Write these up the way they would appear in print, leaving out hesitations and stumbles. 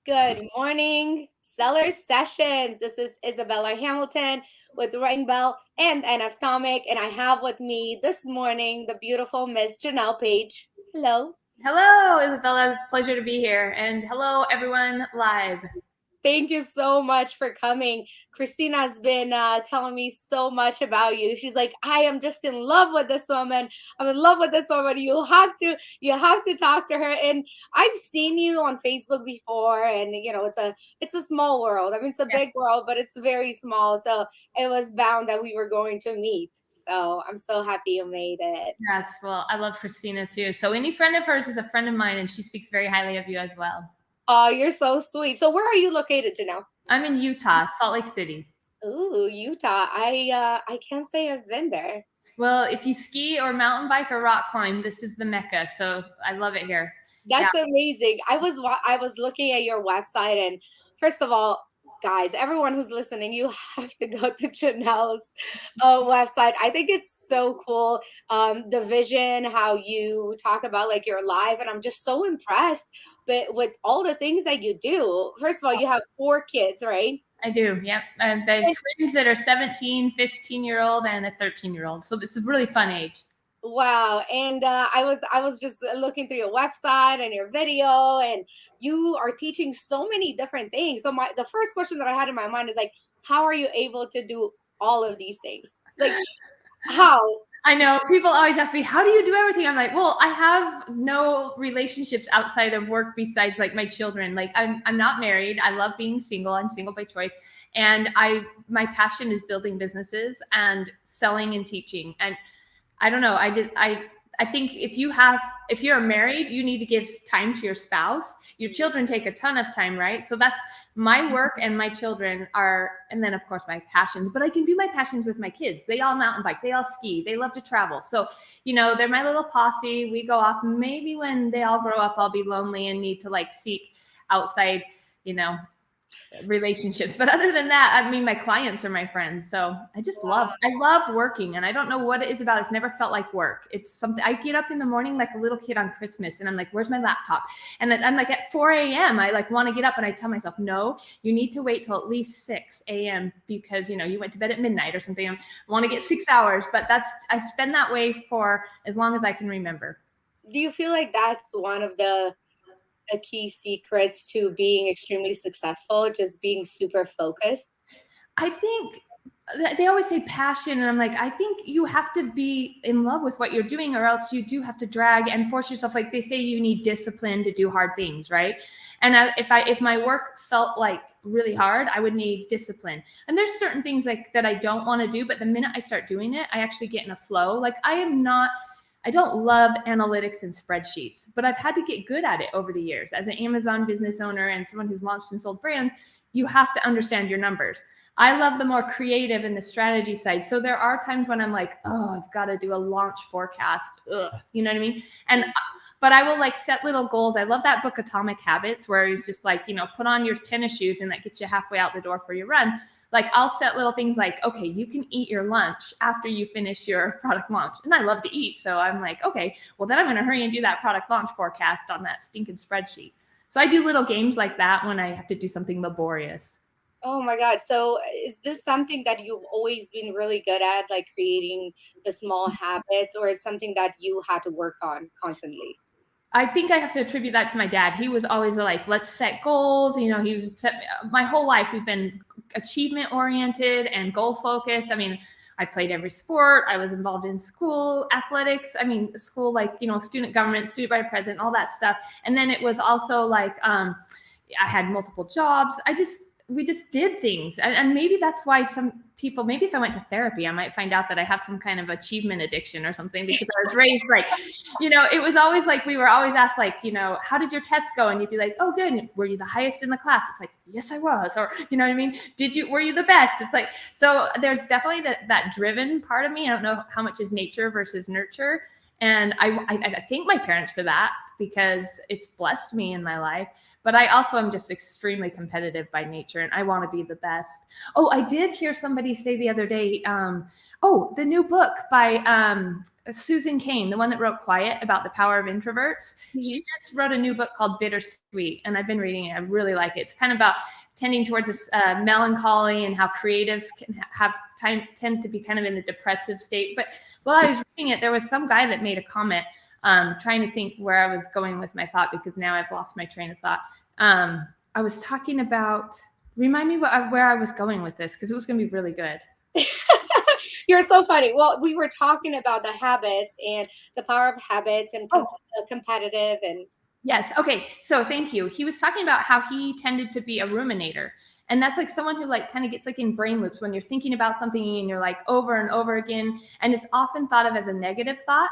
Good morning, Seller Sessions. This is Izabela Hamilton with Ring Bell and NF Comic, and I have with me this morning the beautiful Miss Janelle Page. Hello. Hello, Isabella. Pleasure to be here. And hello, everyone live. Thank you so much for coming. Christina's been telling me so much about you. She's like, I am just in love with this woman. I'm in love with this woman. You have to talk to her. And I've seen you on Facebook before, and it's a small world. I mean, it's a big world, but it's very small. So it was bound that we were going to meet. So I'm so happy you made it. Yes, well, I love Christina too. So any friend of hers is a friend of mine, and she speaks very highly of you as well. Oh, you're so sweet. So where are you located, Janelle? I'm in Utah, Salt Lake City. Ooh, Utah. I can't say I've been there. Well, if you ski or mountain bike or rock climb, this is the Mecca. So I love it here. That's amazing. I was looking at your website, and first of all, guys, everyone who's listening, you have to go to Janelle's website. I think it's so cool. The vision, how you talk about like your life, and I'm just so impressed with all the things that you do. First of all, you have 4 kids, right? I do, yep. And the twins that are 17, 15-year-old, and a 13-year-old. So it's a really fun age. Wow. And I was just looking through your website and your video, and you are teaching so many different things. So the first question that I had in my mind is like, how are you able to do all of these things? Like, how? I know people always ask me, how do you do everything? I'm like, well, I have no relationships outside of work besides like my children. Like I'm not married. I love being single. I'm single by choice. And my passion is building businesses and selling and teaching. And I don't know. I think if you're married, you need to give time to your spouse. Your children take a ton of time, right? So that's my work, and my children are, and then of course my passions, but I can do my passions with my kids. They all mountain bike, they all ski, they love to travel. So, they're my little posse. We go off. Maybe when they all grow up, I'll be lonely and need to like seek outside, relationships. But other than that, I mean, my clients are my friends. So I love working, and I don't know what it is about. It's never felt like work. It's something. I get up in the morning like a little kid on Christmas, and I'm like, where's my laptop? And I'm like at 4 a.m. I like want to get up, and I tell myself, no, you need to wait till at least 6 a.m. because you went to bed at midnight or something. I want to get 6 hours, but I've been that way for as long as I can remember. Do you feel like that's one of the key secrets to being extremely successful, just being super focused? I think they always say passion, and I'm like, I think you have to be in love with what you're doing, or else you do have to drag and force yourself. Like they say, you need discipline to do hard things, right? And if my work felt like really hard, I would need discipline. And there's certain things like that I don't want to do, but the minute I start doing it, I actually get in a flow. Like I don't love analytics and spreadsheets, but I've had to get good at it over the years. As an Amazon business owner and someone who's launched and sold brands, you have to understand your numbers. I love the more creative and the strategy side. So there are times when I'm like, oh, I've got to do a launch forecast. Ugh, you know what I mean? But I will like set little goals. I love that book, Atomic Habits, where he's just like, put on your tennis shoes and that gets you halfway out the door for your run. Like I'll set little things like, okay, you can eat your lunch after you finish your product launch. And I love to eat. So I'm like, okay, well then I'm going to hurry and do that product launch forecast on that stinking spreadsheet. So I do little games like that when I have to do something laborious. Oh my God. So is this something that you've always been really good at, like creating the small habits, or is something that you had to work on constantly? I think I have to attribute that to my dad. He was always like, let's set goals. He set my whole life. We've been achievement oriented and goal focused. I mean, I played every sport. I was involved in school athletics. I mean, school, like, student government, student body president, all that stuff. And then it was also like, I had multiple jobs. We just did things. And maybe that's why some people, maybe if I went to therapy, I might find out that I have some kind of achievement addiction or something, because I was raised like, it was always like, we were always asked like, how did your test go? And you'd be like, oh, good. And were you the highest in the class? It's like, yes, I was. Or, you know what I mean? Were you the best? It's like, so there's definitely that driven part of me. I don't know how much is nature versus nurture. And I thank my parents for that. because it's blessed me in my life. But I also am just extremely competitive by nature, and I want to be the best. Oh, I did hear somebody say the other day, the new book by Susan Cain, the one that wrote Quiet, about the power of introverts. Mm-hmm. She just wrote a new book called Bittersweet, and I've been reading it. I really like it. It's kind of about tending towards this melancholy and how creatives can tend to be kind of in the depressive state. But while I was reading it, there was some guy that made a comment, trying to think where I was going with my thought, because now I've lost my train of thought. I was talking about, remind me where I was going with this, because it was going to be really good. You're so funny. Well, we were talking about the habits and the power of habits and competitive and. Yes. Okay. So thank you. He was talking about how he tended to be a ruminator. And that's like someone who like kind of gets like in brain loops when you're thinking about something and you're like over and over again. And it's often thought of as a negative thought.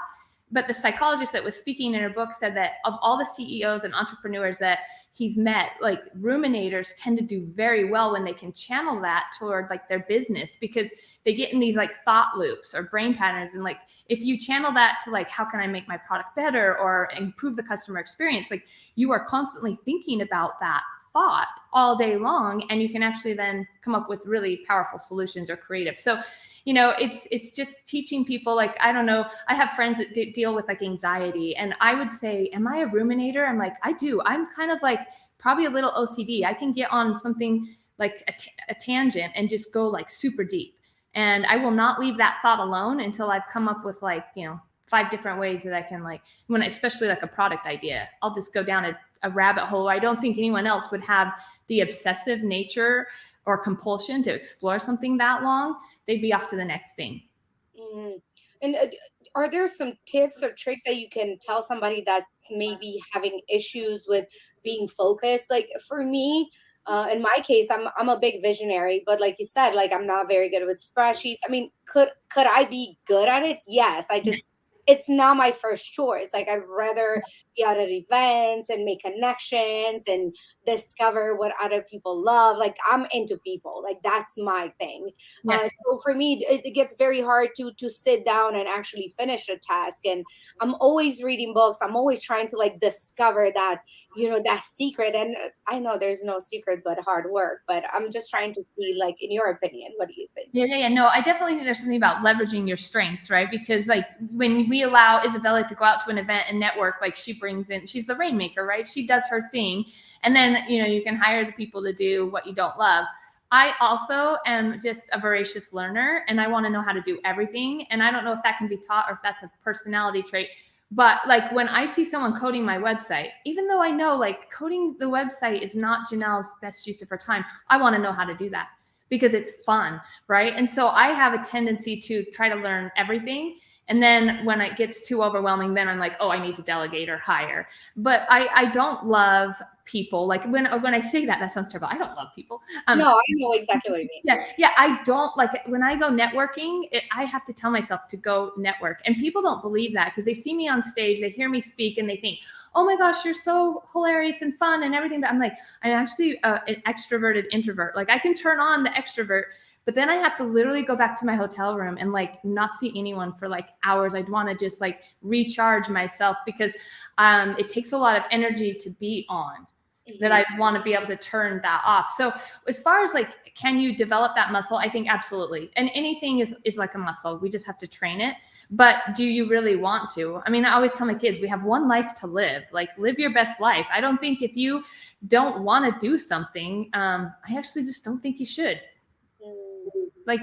But the psychologist that was speaking in her book said that of all the CEOs and entrepreneurs that he's met, like ruminators tend to do very well when they can channel that toward like their business, because they get in these like thought loops or brain patterns. And like, if you channel that to like, how can I make my product better or improve the customer experience? Like, you are constantly thinking about that thought all day long, and you can actually then come up with really powerful solutions or creative. So, it's just teaching people, like, I don't know, I have friends that deal with like anxiety, and I would say, am I a ruminator? I'm like, I do. I'm kind of like probably a little OCD. I can get on something like a tangent and just go like super deep. And I will not leave that thought alone until I've come up with like, 5 different ways that I can like, especially like a product idea, I'll just go down a rabbit hole. I don't think anyone else would have the obsessive nature or compulsion to explore something that long. They'd be off to the next thing. Mm. And are there some tips or tricks that you can tell somebody that's maybe having issues with being focused? Like for me, in my case, I'm a big visionary, but like you said, like I'm not very good with spreadsheets. I mean, could I be good at it? Yes. It's not my first choice. Like I'd rather be out at events and make connections and discover what other people love. Like I'm into people. Like that's my thing. Yes. So for me, it gets very hard to sit down and actually finish a task. And I'm always reading books. I'm always trying to like discover that, that secret. And I know there's no secret but hard work. But I'm just trying to see, like, in your opinion, what do you think? Yeah. No, I definitely think there's something about leveraging your strengths, right? Because like when we allow Izabela to go out to an event and network, like she's the rainmaker, right? She does her thing. And then, you can hire the people to do what you don't love. I also am just a voracious learner, and I want to know how to do everything. And I don't know if that can be taught or if that's a personality trait. But like when I see someone coding my website, even though I know like coding the website is not Janelle's best use of her time, I want to know how to do that because it's fun, right? And so I have a tendency to try to learn everything. And then when it gets too overwhelming, then I'm like, oh, I need to delegate or hire. But I don't love people. Like when I say that sounds terrible. I don't love people. No, I know exactly what you mean. Yeah. I don't like when I go networking, I have to tell myself to go network. And people don't believe that because they see me on stage, they hear me speak, and they think, oh my gosh, you're so hilarious and fun and everything. But I'm like, I'm actually an extroverted introvert. Like I can turn on the extrovert, but then I have to literally go back to my hotel room and like not see anyone for like hours. I'd want to just like recharge myself because it takes a lot of energy to be on. That I want to be able to turn that off. So as far as like, can you develop that muscle? I think absolutely. And anything is like a muscle. We just have to train it. But do you really want to? I mean, I always tell my kids, we have one life to live. Like live your best life. I don't think if you don't want to do something, I actually just don't think you should. Like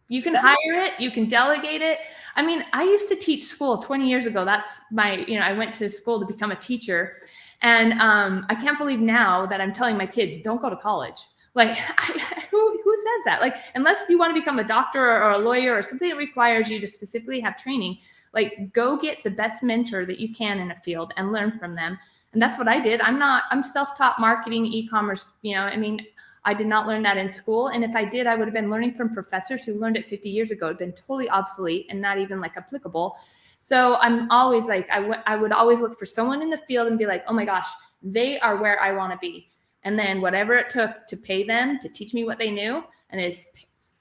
you can hire it, you can delegate it. I mean, I used to teach school 20 years ago. That's my, I went to school to become a teacher. And I can't believe now that I'm telling my kids, don't go to college. Like, who says that? Like, unless you want to become a doctor or a lawyer or something that requires you to specifically have training, like go get the best mentor that you can in a field and learn from them. And that's what I did. I'm self-taught marketing, e-commerce, I mean, I did not learn that in school. And if I did, I would have been learning from professors who learned it 50 years ago. It'd been totally obsolete and not even like applicable. So I'm always like, I would always look for someone in the field and be like, oh my gosh, they are where I want to be. And then whatever it took to pay them to teach me what they knew, and it's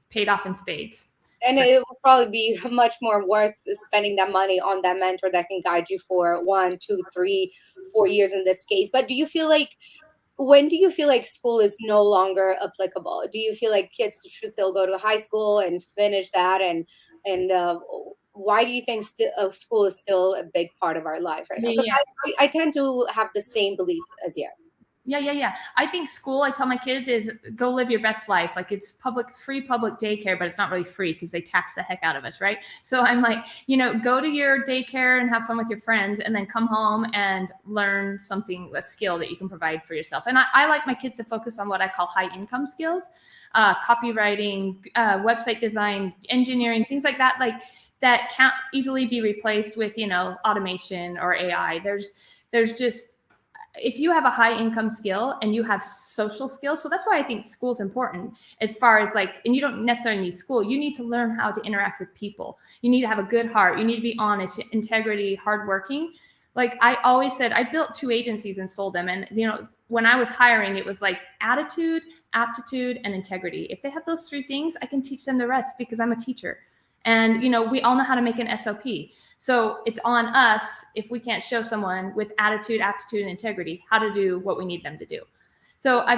paid off in spades. And So, it will probably be much more worth spending that money on that mentor that can guide you for 1, 2, 3, 4 years in this case. But do you feel like, when do you feel like school is no longer applicable? Do you feel like kids should still go to high school and finish that? And why do you think school is still a big part of our life right now? Because yeah, I tend to have the same beliefs as you. yeah. I think school, I tell my kids, is go live your best life. Like, it's free public daycare, but it's not really free because they tax the heck out of us, right? So I'm like, go to your daycare and have fun with your friends, and then come home and learn something, a skill that you can provide for yourself. And I like my kids to focus on what I call high income skills, copywriting, website design, engineering, things like that. Like, that can't easily be replaced with, automation or AI. There's just, if you have a high income skill and you have social skills, so that's why I think school's important, as far as like, and you don't necessarily need school, you need to learn how to interact with people. You need to have a good heart. You need to be honest, integrity, hardworking. Like, I always said, I built 2 agencies and sold them. And, when I was hiring, it was like attitude, aptitude, and integrity. If they have those 3 things, I can teach them the rest because I'm a teacher. And, we all know how to make an SOP. So it's on us, if we can't show someone with attitude, aptitude, and integrity how to do what we need them to do. So I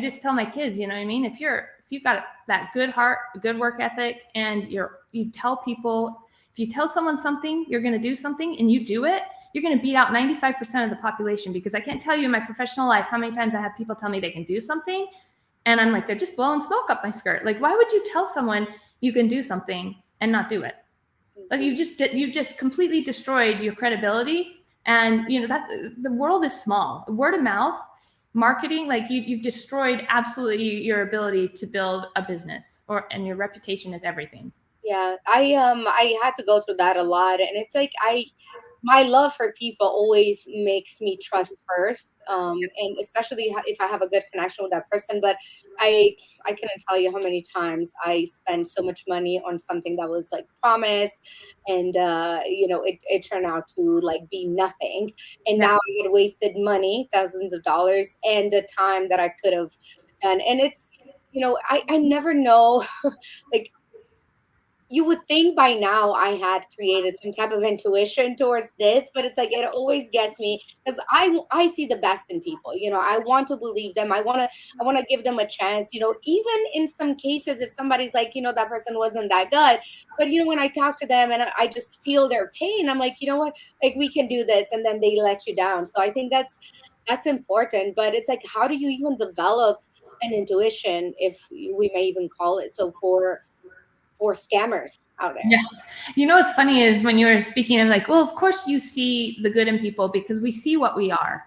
just tell my kids, you know what I mean? If you've got that good heart, good work ethic, and you tell people, if you tell someone something, you're going to do something, and you do it, you're going to beat out 95% of the population. Because I can't tell you in my professional life how many times I have people tell me they can do something, and I'm like, they're just blowing smoke up my skirt. Like, why would you tell someone you can do something and not do it? Like, you've just completely destroyed your credibility. And that's, the world is small. Word of mouth marketing, like, you've destroyed absolutely your ability to build a business, and your reputation is everything. Yeah, I had to go through that a lot, and it's like my love for people always makes me trust first, and especially if I have a good connection with that person. But I couldn't tell you how many times I spent so much money on something that was like promised, and it turned out to like be nothing, and Yeah. now I had wasted money, thousands of dollars, and the time that I could have done. And it's, I never know. Like, you would think by now I had created some type of intuition towards this, but it's like it always gets me because I see the best in people. I want to believe them. I want to give them a chance. Even in some cases, if somebody's like, that person wasn't that good, but when I talk to them and I just feel their pain, I'm like, you know what, like, we can do this, and then they let you down. So I think that's important. But it's like, how do you even develop an intuition, if we may even call it so, for scammers out there? Yeah. What's funny is, when you were speaking, I'm like, well, of course you see the good in people because we see what we are.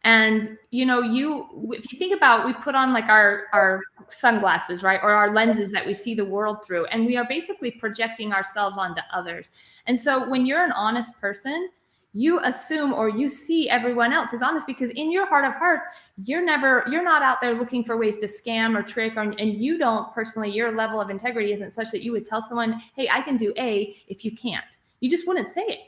And, if you think about, we put on like our sunglasses, right? Or our lenses that we see the world through, and we are basically projecting ourselves onto others. And so when you're an honest person, you assume, or you see everyone else is honest, because in your heart of hearts, you're not out there looking for ways to scam or trick, and you don't personally, your level of integrity isn't such that you would tell someone, hey, I can do A, if you can't. You just wouldn't say it.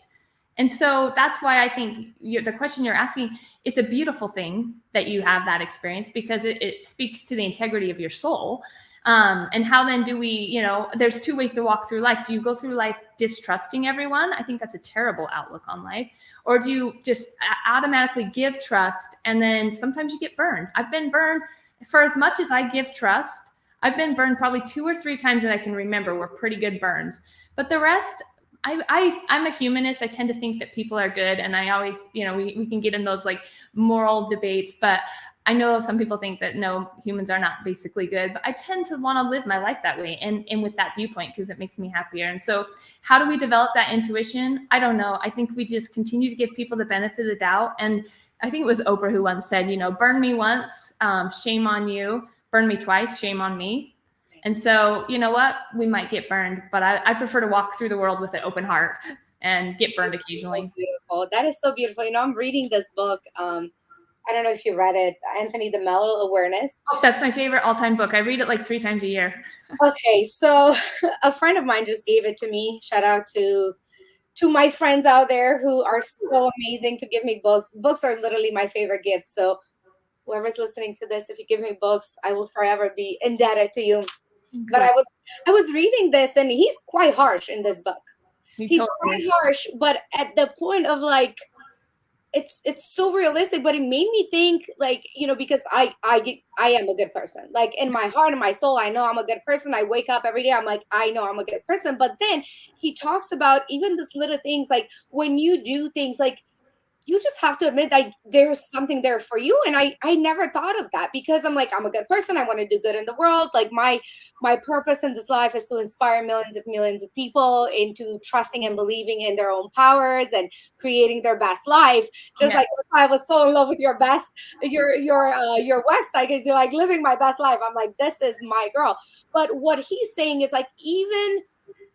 And so that's why I think the question you're asking, it's a beautiful thing that you have that experience, because it speaks to the integrity of your soul. And how then do we, there's 2 ways to walk through life. Do you go through life distrusting everyone? I think that's a terrible outlook on life. Or do you just automatically give trust, and then sometimes you get burned? I've been burned. For as much as I give trust, I've been burned probably 2 or 3 times that I can remember were pretty good burns. But the rest, I'm a humanist. I tend to think that people are good. And I always, we can get in those like moral debates, but I know some people think that no, humans are not basically good, but I tend to want to live my life that way, and with that viewpoint, because it makes me happier. And so how do we develop that intuition? I don't know. I think we just continue to give people the benefit of the doubt. And I think it was Oprah who once said, burn me once, shame on you. Burn me twice, shame on me. And so, you know what? We might get burned, but I prefer to walk through the world with an open heart and get burned occasionally. So beautiful. That is so beautiful. I'm reading this book. I don't know if you read it, Anthony the Mellow Awareness. Oh, that's my favorite all-time book. I read it like 3 times a year. Okay, so a friend of mine just gave it to me. Shout out to my friends out there who are so amazing to give me books. Books are literally my favorite gift. So whoever's listening to this, if you give me books, I will forever be indebted to you. But Good. I was reading this, and he's quite harsh in this book. You He's totally quite is. harsh, but at the point of like, it's so realistic, but it made me think, like, because I am a good person, like, in my heart and my soul. I know I'm a good person. I wake up every day, I'm like, I know I'm a good person. But then he talks about even this little things, like when you do things, like, you just have to admit, like, there's something there for you. And I never thought of that, because I'm like, I'm a good person, I want to do good in the world. Like, my purpose in this life is to inspire millions of people into trusting and believing in their own powers and creating their best life. Just Yeah. like, I was so in love with your your website, because you're like, living my best life. I'm like, this is my girl. But what he's saying is, like, even,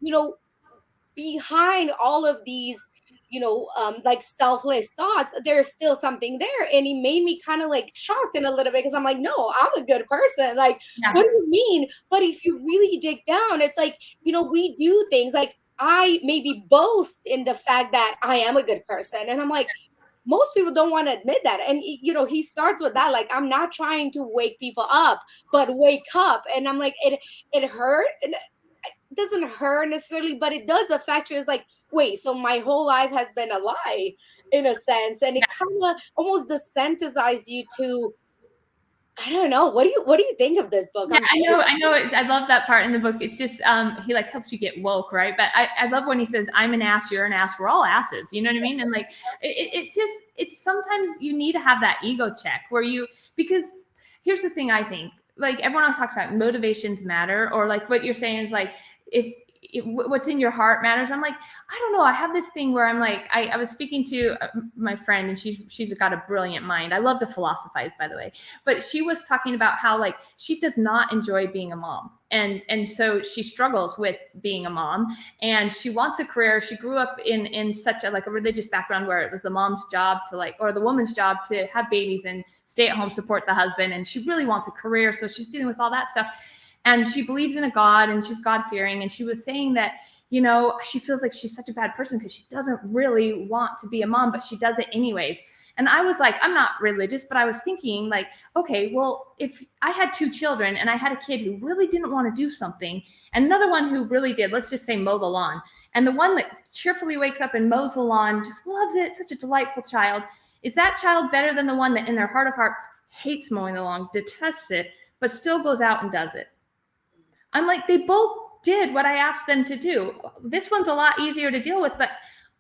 you know behind all of these, like, selfless thoughts, there's still something there. And he made me kind of like shocked in a little bit, because I'm like, no, I'm a good person. Like, Yeah. what do you mean? But if you really dig down, it's like, we do things, like, I maybe boast in the fact that I am a good person. And I'm like, most people don't want to admit that. And he starts with that, like, I'm not trying to wake people up, but wake up. And I'm like, it hurt. And doesn't hurt necessarily, but it does affect you. It's like, wait, so my whole life has been a lie, in a sense. And it kind of almost desensitizes you to, I don't know. What do you think of this book? Yeah, I know. I love that part in the book. It's just he like helps you get woke, right? But I love when he says, "I'm an ass, you're an ass, we're all asses." You know what I mean? And like it's sometimes you need to have that ego check where because here's the thing. I think, like, everyone else talks about motivations matter, or like what you're saying is like, what's in your heart matters. I'm like, I don't know. I have this thing where I'm like, I was speaking to my friend, and she's got a brilliant mind. I love to philosophize, by the way, but she was talking about how, like, she does not enjoy being a mom, and so she struggles with being a mom, and she wants a career. She grew up in such a, like, a religious background where it was the mom's job to, like, or the woman's job to have babies and stay at home, support the husband, and she really wants a career, so she's dealing with all that stuff. And she believes in a God, and she's God-fearing. And she was saying that, she feels like she's such a bad person because she doesn't really want to be a mom, but she does it anyways. And I was like, I'm not religious, but I was thinking, like, okay, well, if I had 2 children and I had a kid who really didn't want to do something, and another one who really did, let's just say mow the lawn, and the one that cheerfully wakes up and mows the lawn, just loves it, such a delightful child, is that child better than the one that in their heart of hearts hates mowing the lawn, detests it, but still goes out and does it? I'm like, they both did what I asked them to do. This one's a lot easier to deal with, but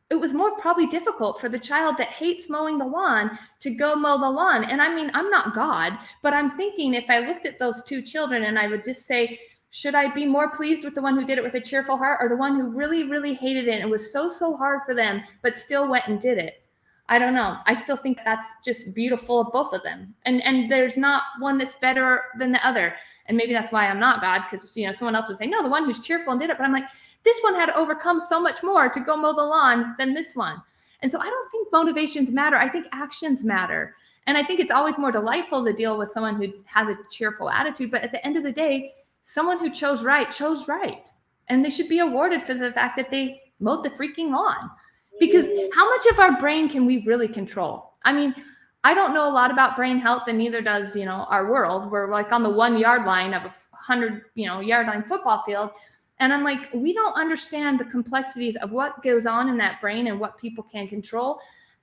it was more probably difficult for the child that hates mowing the lawn to go mow the lawn. And I mean, I'm not God, but I'm thinking, if I looked at those 2 children and I would just say, should I be more pleased with the one who did it with a cheerful heart, or the one who really, really hated it and it was so hard for them, but still went and did it? I don't know. I still think that's just beautiful of both of them. And there's not one that's better than the other. And maybe that's why I'm not God, because, someone else would say, no, the one who's cheerful and did it. But I'm like, this one had to overcome so much more to go mow the lawn than this one. And so I don't think motivations matter. I think actions matter. And I think it's always more delightful to deal with someone who has a cheerful attitude. But at the end of the day, someone who chose right. And they should be awarded for the fact that they mowed the freaking lawn. Because how much of our brain can we really control? I mean, I don't know a lot about brain health, and neither does, our world. We're like on the 1 yard line of a 100, yard line football field. And I'm like, we don't understand the complexities of what goes on in that brain and what people can control.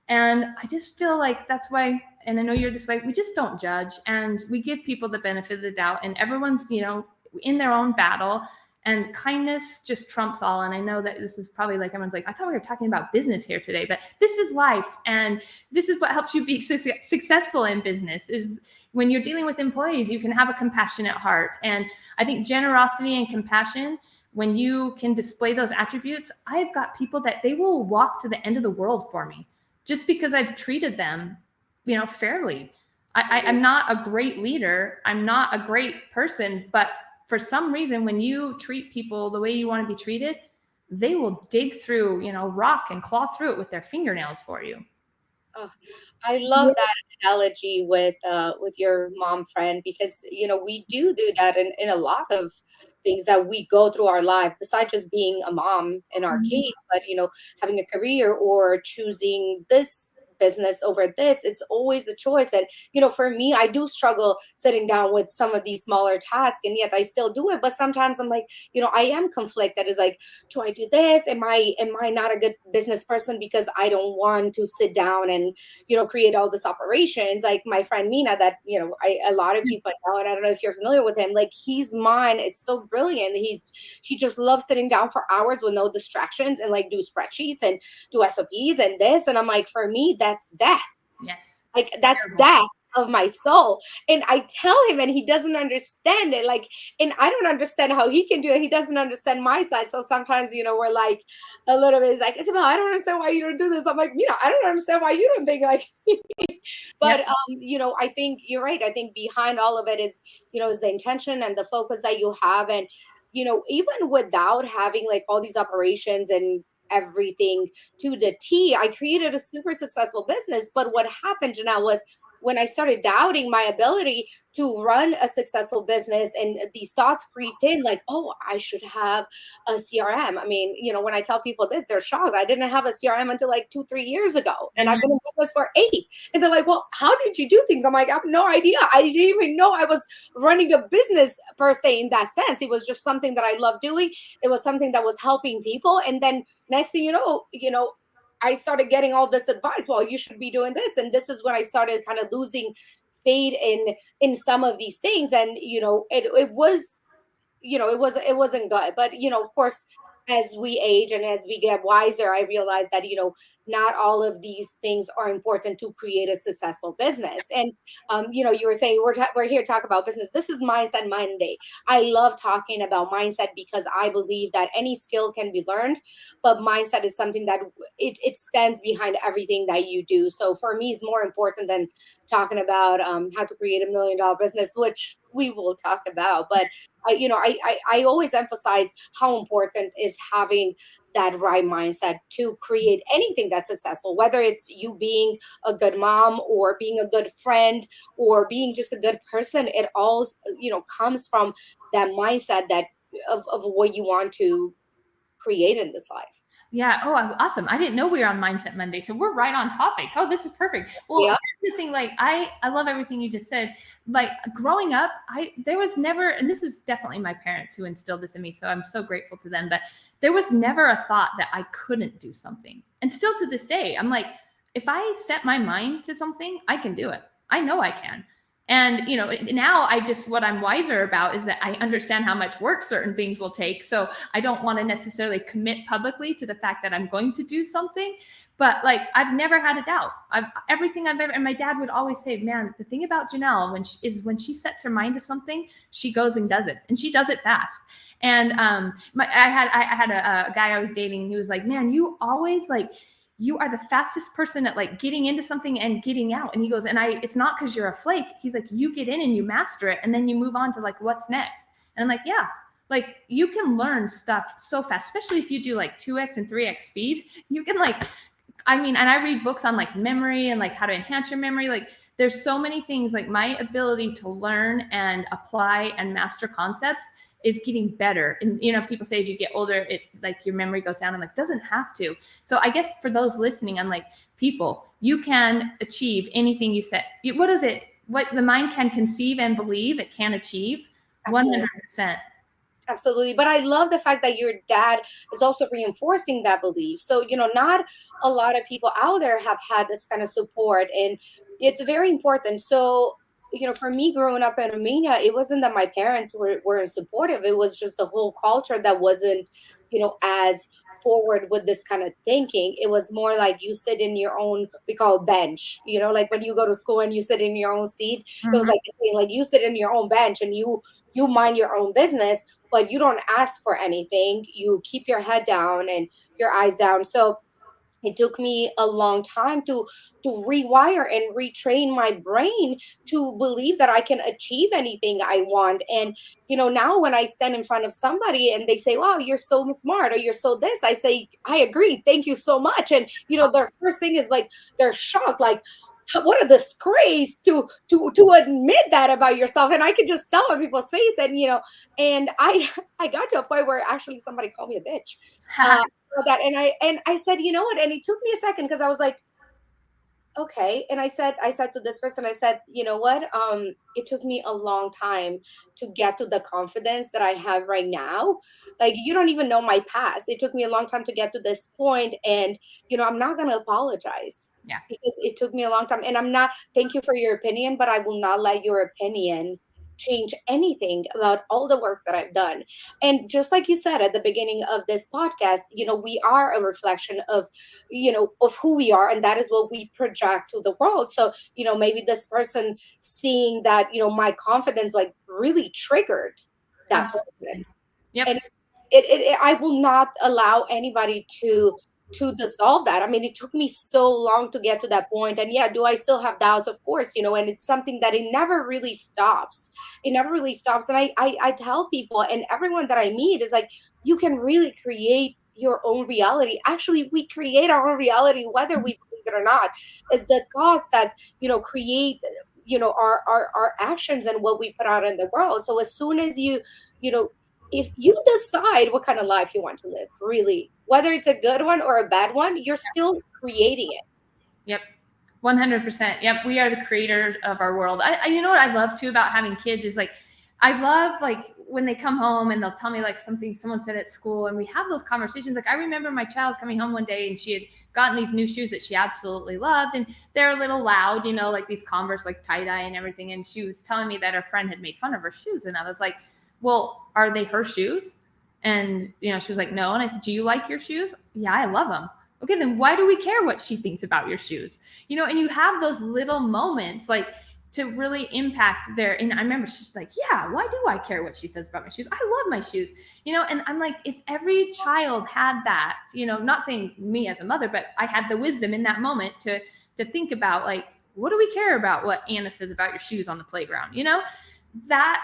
And I just feel like that's why, and I know you're this way, we just don't judge, and we give people the benefit of the doubt, and everyone's, in their own battle. And kindness just trumps all. And I know that this is probably like, everyone's like, I thought we were talking about business here today, but this is life. And this is what helps you be successful in business, is when you're dealing with employees, you can have a compassionate heart. And I think generosity and compassion, when you can display those attributes, I've got people that they will walk to the end of the world for me just because I've treated them, fairly. I'm not a great leader. I'm not a great person, but for some reason, when you treat people the way you want to be treated, they will dig through, rock and claw through it with their fingernails for you. Oh, I love that analogy with your mom friend, because we do that in a lot of things that we go through our life, besides just being a mom in our case, but having a career or choosing this business over this. It's always a choice. And, for me, I do struggle sitting down with some of these smaller tasks, and yet I still do it. But sometimes I'm like, I am conflicted. It's like, do I do this? Am I not a good business person because I don't want to sit down and, create all this operations? Like my friend Mina, that, a lot of people know, and I don't know if you're familiar with him, like his mind is so brilliant. He just loves sitting down for hours with no distractions and like do spreadsheets and do SOPs and this. And I'm like, for me, that's death. Yes. Like that's death of my soul. And I tell him, and he doesn't understand it. Like, and I don't understand how he can do it. He doesn't understand my side. So sometimes, we're like a little bit like, Isabel, I don't understand why you don't do this. I'm like, I don't understand why you don't think like but I think you're right. I think behind all of it is the intention and the focus that you have. And even without having like all these operations and everything to the T, I created a super successful business. But what happened, Janelle, was when I started doubting my ability to run a successful business, and these thoughts creeped in like, oh, I should have a CRM. I mean, when I tell people this, they're shocked. I didn't have a CRM until like 2-3 years ago, and I've been in business for 8. And they're like, well, how did you do things? I'm like, I have no idea. I didn't even know I was running a business per se in that sense. It was just something that I love doing. It was something that was helping people. And then next thing I started getting all this advice. Well, you should be doing this. And this is when I started kind of losing faith in some of these things. And, it was, it wasn't good. But, of course, as we age and as we get wiser, I realized that, not all of these things are important to create a successful business. And, you were saying we're here to talk about business. This is Mindset Monday. I love talking about mindset because I believe that any skill can be learned, but mindset is something that it stands behind everything that you do. So for me, it's more important than talking about how to create $1 million business, which we will talk about. But I always emphasize how important is having that right mindset to create anything that's successful, whether it's you being a good mom or being a good friend or being just a good person. It all, comes from that mindset that of what you want to create in this life. Yeah. Oh, awesome. I didn't know we were on Mindset Monday. So we're right on topic. Oh, this is perfect. Well, Yeah. here's the thing, like I love everything you just said. Like growing up, there was never, and this is definitely my parents who instilled this in me. So I'm so grateful to them, but there was never a thought that I couldn't do something. And still to this day, I'm like, if I set my mind to something, I can do it. I know I can. And, now what I'm wiser about is that I understand how much work certain things will take. So I don't want to necessarily commit publicly to the fact that I'm going to do something, but like, I've never had a doubt. Everything I've ever, and my dad would always say, man, the thing about Janelle when she sets her mind to something, she goes and does it, and she does it fast. And I had a guy I was dating, and he was like, man, you always you are the fastest person at like getting into something and getting out. And he goes, and it's not because you're a flake. He's like, you get in and you master it, and then you move on to like, what's next? And I'm like, yeah, like you can learn stuff so fast, especially if you do like 2x and 3x speed. You can and I read books on like memory and like how to enhance your memory. Like there's so many things. Like my ability to learn and apply and master concepts is getting better. And people say as you get older, it like your memory goes down. I'm like, doesn't have to. So I guess for those listening, I'm like, people, you can achieve anything you set. What is it? What the mind can conceive and believe, it can achieve. 100%. Absolutely. But I love the fact that your dad is also reinforcing that belief. So, not a lot of people out there have had this kind of support, and it's very important. So, for me growing up in Romania, it wasn't that my parents weren't supportive. It was just the whole culture that wasn't, as forward with this kind of thinking. It was more like you sit in your own, we call it bench, like when you go to school and you sit in your own seat. It was like saying, like you sit in your own bench and you mind your own business, but you don't ask for anything. You keep your head down and your eyes down. So it took me a long time to rewire and retrain my brain to believe that I can achieve anything I want. And now when I stand in front of somebody and they say, wow, you're so smart, or you're so this, I say, I agree, thank you so much. And their first thing is like they're shocked, like, what a disgrace to admit that about yourself. And I could just tell on people's face. And and I got to a point where actually somebody called me a bitch. That and I said, you know what? And it took me a second because I was like, okay. And I said to this person, I said, you know what? It took me a long time to get to the confidence that I have right now. Like, you don't even know my past. It took me a long time to get to this point, and I'm not gonna apologize Yeah. because it took me a long time. And I'm not. Thank you for your opinion, but I will not let your opinion change anything about all the work that I've done. And just like you said at the beginning of this podcast, we are a reflection of who we are, and that is what we project to the world. So maybe this person seeing that my confidence like really triggered that person. Absolutely. Yep. And I will not allow anybody to dissolve that. I mean, it took me so long to get to that point. And yeah, do I still have doubts? Of course, and it's something that it never really stops. It never really stops. And I tell people, and everyone that I meet is like, you can really create your own reality. Actually, we create our own reality whether we believe it or not. Is the thoughts that create our actions and what we put out in the world. So as soon as you know if you decide what kind of life you want to live, really, whether it's a good one or a bad one, you're still creating it. Yep. 100%. Yep. We are the creators of our world. You know what I love too about having kids is like, I love like when they come home and they'll tell me like something someone said at school, and we have those conversations. Like I remember my child coming home one day and she had gotten these new shoes that she absolutely loved, and they're a little loud, like these Converse, like tie-dye and everything. And she was telling me that her friend had made fun of her shoes. And I was like, well, are they her shoes? And, she was like, no. And I said, do you like your shoes? Yeah, I love them. Okay, then why do we care what she thinks about your shoes? And you have those little moments like to really impact and I remember she's like, yeah, why do I care what she says about my shoes? I love my shoes, and I'm like, if every child had that, not saying me as a mother, but I had the wisdom in that moment to think about like, what do we care about what Anna says about your shoes on the playground? That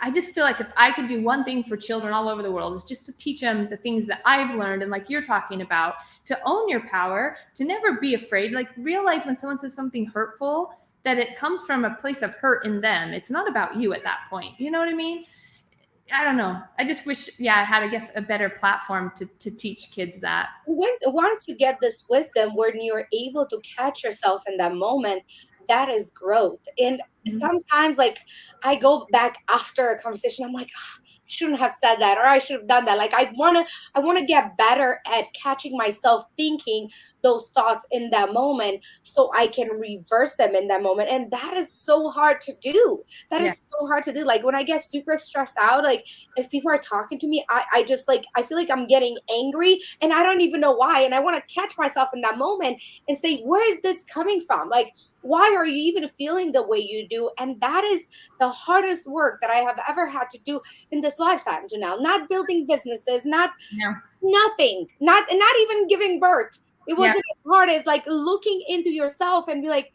I just feel like if I could do one thing for children all over the world, is just to teach them the things that I've learned. And like you're talking about, to own your power, to never be afraid, like realize when someone says something hurtful, that it comes from a place of hurt in them. It's not about you at that point. You know what I mean? I don't know. I just wish, I had, I guess, a better platform to teach kids that. Once you get this wisdom, when you're able to catch yourself in that moment, that is growth. And sometimes, like, I go back after a conversation, I'm like, shouldn't have said that, or I should have done that. Like, I want to get better at catching myself thinking those thoughts in that moment so I can reverse them in that moment. And that is so hard to do. That is so hard to do. Like, when I get super stressed out, like if people are talking to me, I just like, I feel like I'm getting angry and I don't even know why. And I want to catch myself in that moment and say, where is this coming from? Like, why are you even feeling the way you do? And that is the hardest work that I have ever had to do in this lifetime, Janelle. Not building businesses, not nothing, not even giving birth. It wasn't as hard as like looking into yourself and be like,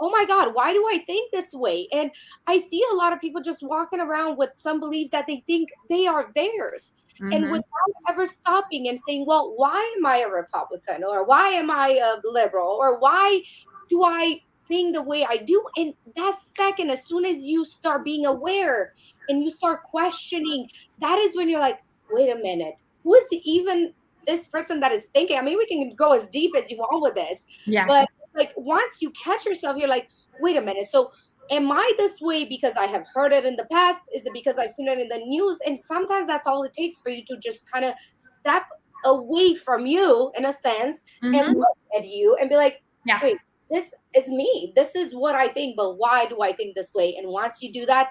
oh my God, why do I think this way? And I see a lot of people just walking around with some beliefs that they think they are theirs. And without ever stopping and saying, well, why am I a Republican? Or why am I a liberal? Or why do I think the way I do? And that second, as soon as you start being aware and you start questioning, that is when you're like, wait a minute, who is even this person that is thinking? I mean, we can go as deep as you want with this. But like once you catch yourself, you're like, wait a minute. So am I this way because I have heard it in the past? Is it because I've seen it in the news? And sometimes that's all it takes for you to just kind of step away from you in a sense and look at you and be like, wait, this is me. This is what I think, but why do I think this way? And once you do that,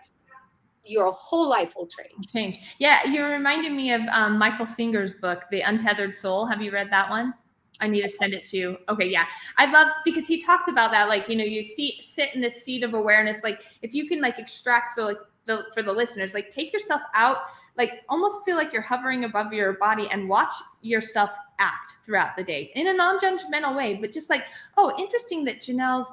your whole life will change. Yeah, you're reminding me of Michael Singer's book, The Untethered Soul. Have you read that one? I need to send it to you. Okay, yeah. I love, because he talks about that, like, you sit in this seat of awareness, like if you can like extract, so like for the listeners, like take yourself out, like almost feel like you're hovering above your body and watch yourself act throughout the day in a non-judgmental way, but just like, oh, interesting that Janelle's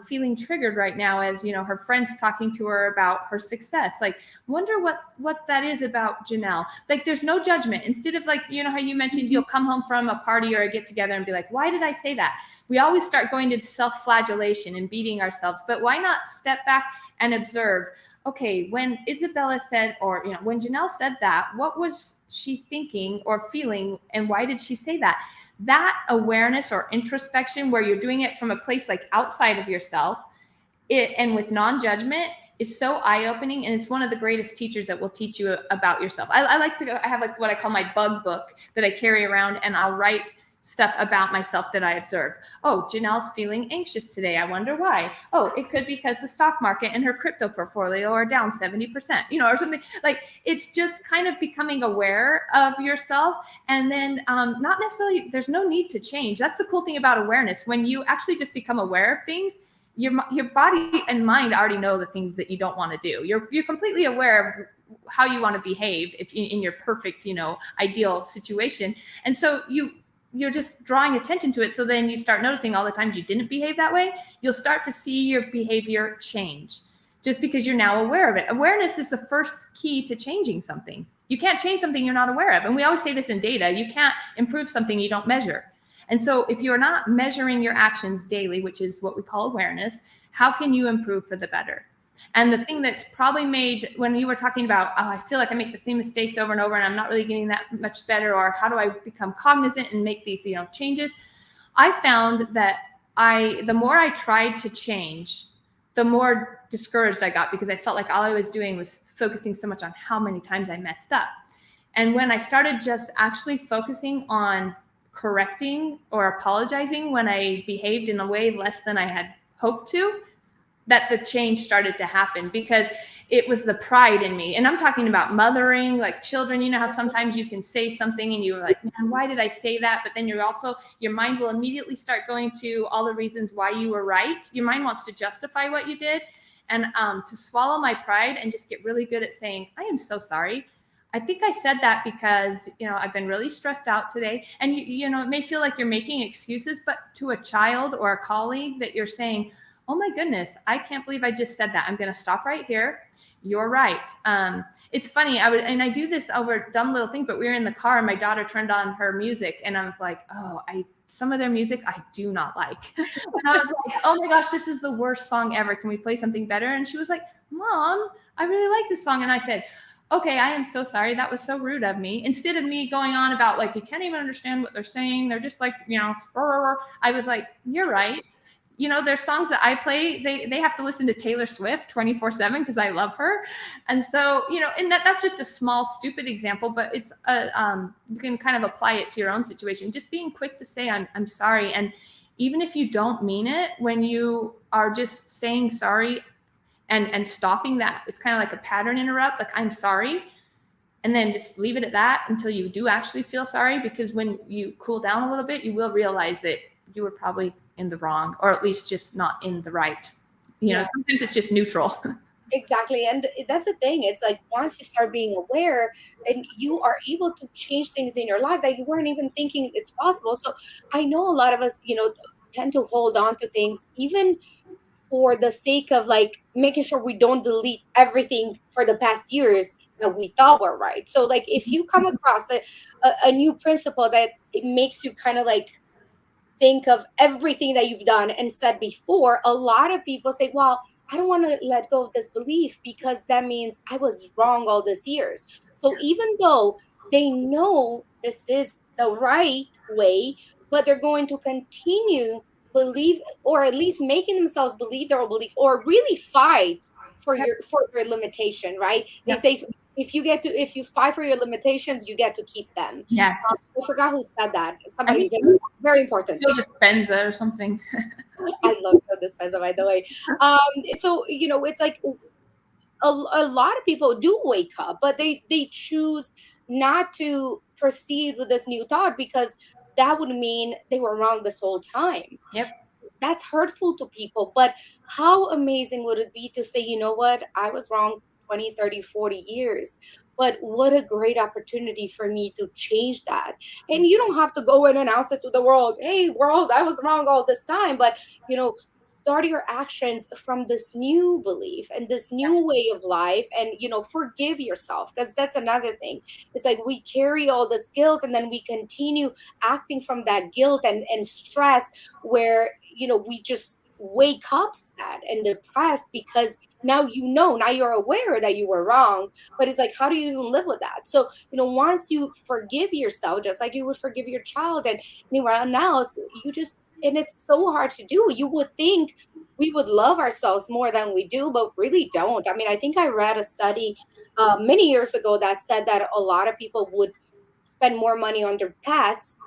feeling triggered right now as, her friend's talking to her about her success. Like, wonder what that is about Janelle. Like, there's no judgment. Instead of like, how you mentioned you'll come home from a party or a get together and be like, why did I say that? We always start going into self-flagellation and beating ourselves, but why not step back and observe, okay, when Izabela said, or, when Janelle said that, what was she thinking or feeling, and why did she say that? That awareness or introspection where you're doing it from a place like outside of yourself, and with non-judgment, is so eye-opening, and it's one of the greatest teachers that will teach you about yourself. I like to go, I have like what I call my bug book that I carry around, and I'll write stuff about myself that I observed. Oh, Janelle's feeling anxious today. I wonder why. Oh, it could be because the stock market and her crypto portfolio are down 70%, or something. Like, it's just kind of becoming aware of yourself. And then not necessarily, there's no need to change. That's the cool thing about awareness. When you actually just become aware of things, your body and mind already know the things that you don't want to do. You're completely aware of how you want to behave if in your perfect, ideal situation. And so you're just drawing attention to it. So then you start noticing all the times you didn't behave that way. You'll start to see your behavior change just because you're now aware of it. Awareness is the first key to changing something. You can't change something you're not aware of. And we always say this in data, you can't improve something you don't measure. And so if you're not measuring your actions daily, which is what we call awareness, how can you improve for the better? And the thing that's probably made, when you were talking about, oh, I feel like I make the same mistakes over and over and I'm not really getting that much better, or how do I become cognizant and make these, changes? I found that the more I tried to change, the more discouraged I got, because I felt like all I was doing was focusing so much on how many times I messed up. And when I started just actually focusing on correcting or apologizing when I behaved in a way less than I had hoped to, that the change started to happen, because it was the pride in me. And I'm talking about mothering, like children. You know how sometimes you can say something and you're like, man, why did I say that? But then your mind will immediately start going to all the reasons why you were right. Your mind wants to justify what you did. And to swallow my pride and just get really good at saying, I am so sorry. I think I said that because, I've been really stressed out today. And, it may feel like you're making excuses, but to a child or a colleague that you're saying, oh my goodness, I can't believe I just said that. I'm going to stop right here. You're right. It's funny. I do this over a dumb little thing, but we were in the car and my daughter turned on her music and I was like, oh, some of their music I do not like. And I was like, oh my gosh, this is the worst song ever. Can we play something better? And she was like, Mom, I really like this song. And I said, okay, I am so sorry. That was so rude of me. Instead of me going on about like, you can't even understand what they're saying. They're just like, I was like, you're right. There's songs that I play, they have to listen to Taylor Swift 24/7 because I love her. And so, and that's just a small, stupid example, but it's you can kind of apply it to your own situation. Just being quick to say, I'm sorry. And even if you don't mean it, when you are just saying sorry and stopping that, it's kind of like a pattern interrupt, like I'm sorry. And then just leave it at that until you do actually feel sorry, because when you cool down a little bit, you will realize that you were probably in the wrong, or at least just not in the right. Sometimes it's just neutral. Exactly. And that's the thing. It's like once you start being aware, then you are able to change things in your life that you weren't even thinking it's possible. So I know a lot of us, tend to hold on to things, even for the sake of like making sure we don't delete everything for the past years that we thought were right. So like if you come across a new principle that it makes you kind of like think of everything that you've done and said before, a lot of people say, well, I don't want to let go of this belief because that means I was wrong all these years. So even though they know this is the right way, but they're going to continue believe, or at least making themselves believe their own belief, or really fight for your limitation, right? They say if you fight for your limitations, you get to keep them. Yes. I forgot who said that. Somebody very important. Joe Dispenza or something. I love Joe Dispenza, by the way. So it's like a lot of people do wake up, but they choose not to proceed with this new thought because that would mean they were wrong this whole time. Yep. That's hurtful to people. But how amazing would it be to say, you know what, I was wrong 20, 30, 40 years. But what a great opportunity for me to change that. And you don't have to go and announce it to the world. Hey, world, I was wrong all this time. But, start your actions from this new belief and this new way of life, and forgive yourself, because that's another thing. It's like we carry all this guilt and then we continue acting from that guilt and stress, where we just wake up sad and depressed because now now you're aware that you were wrong, but it's like, how do you even live with that? So, once you forgive yourself, just like you would forgive your child and anyone else, you just, and it's so hard to do. You would think we would love ourselves more than we do, but really don't. I mean, I think I read a study many years ago that said that a lot of people would spend more money on their pets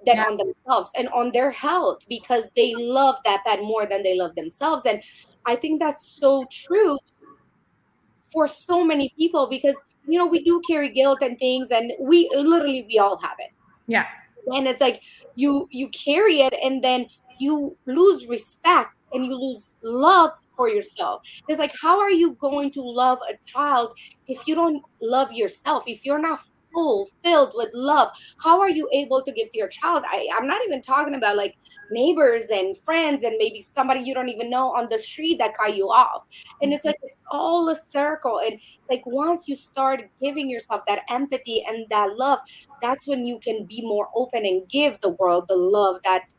than Yeah. on themselves and on their health because they love that pet more than they love themselves. And I think that's so true for so many people because, we do carry guilt and things, and we all have it. Yeah. And it's like you carry it, and then you lose respect and you lose love for yourself. It's like, how are you going to love a child if you don't love yourself, if you're not filled with love? How are you able to give to your child? I'm not even talking about like neighbors and friends and maybe somebody you don't even know on the street that cut you off. And it's like, it's all a circle. And it's like, once you start giving yourself that empathy and that love, that's when you can be more open and give the world the love that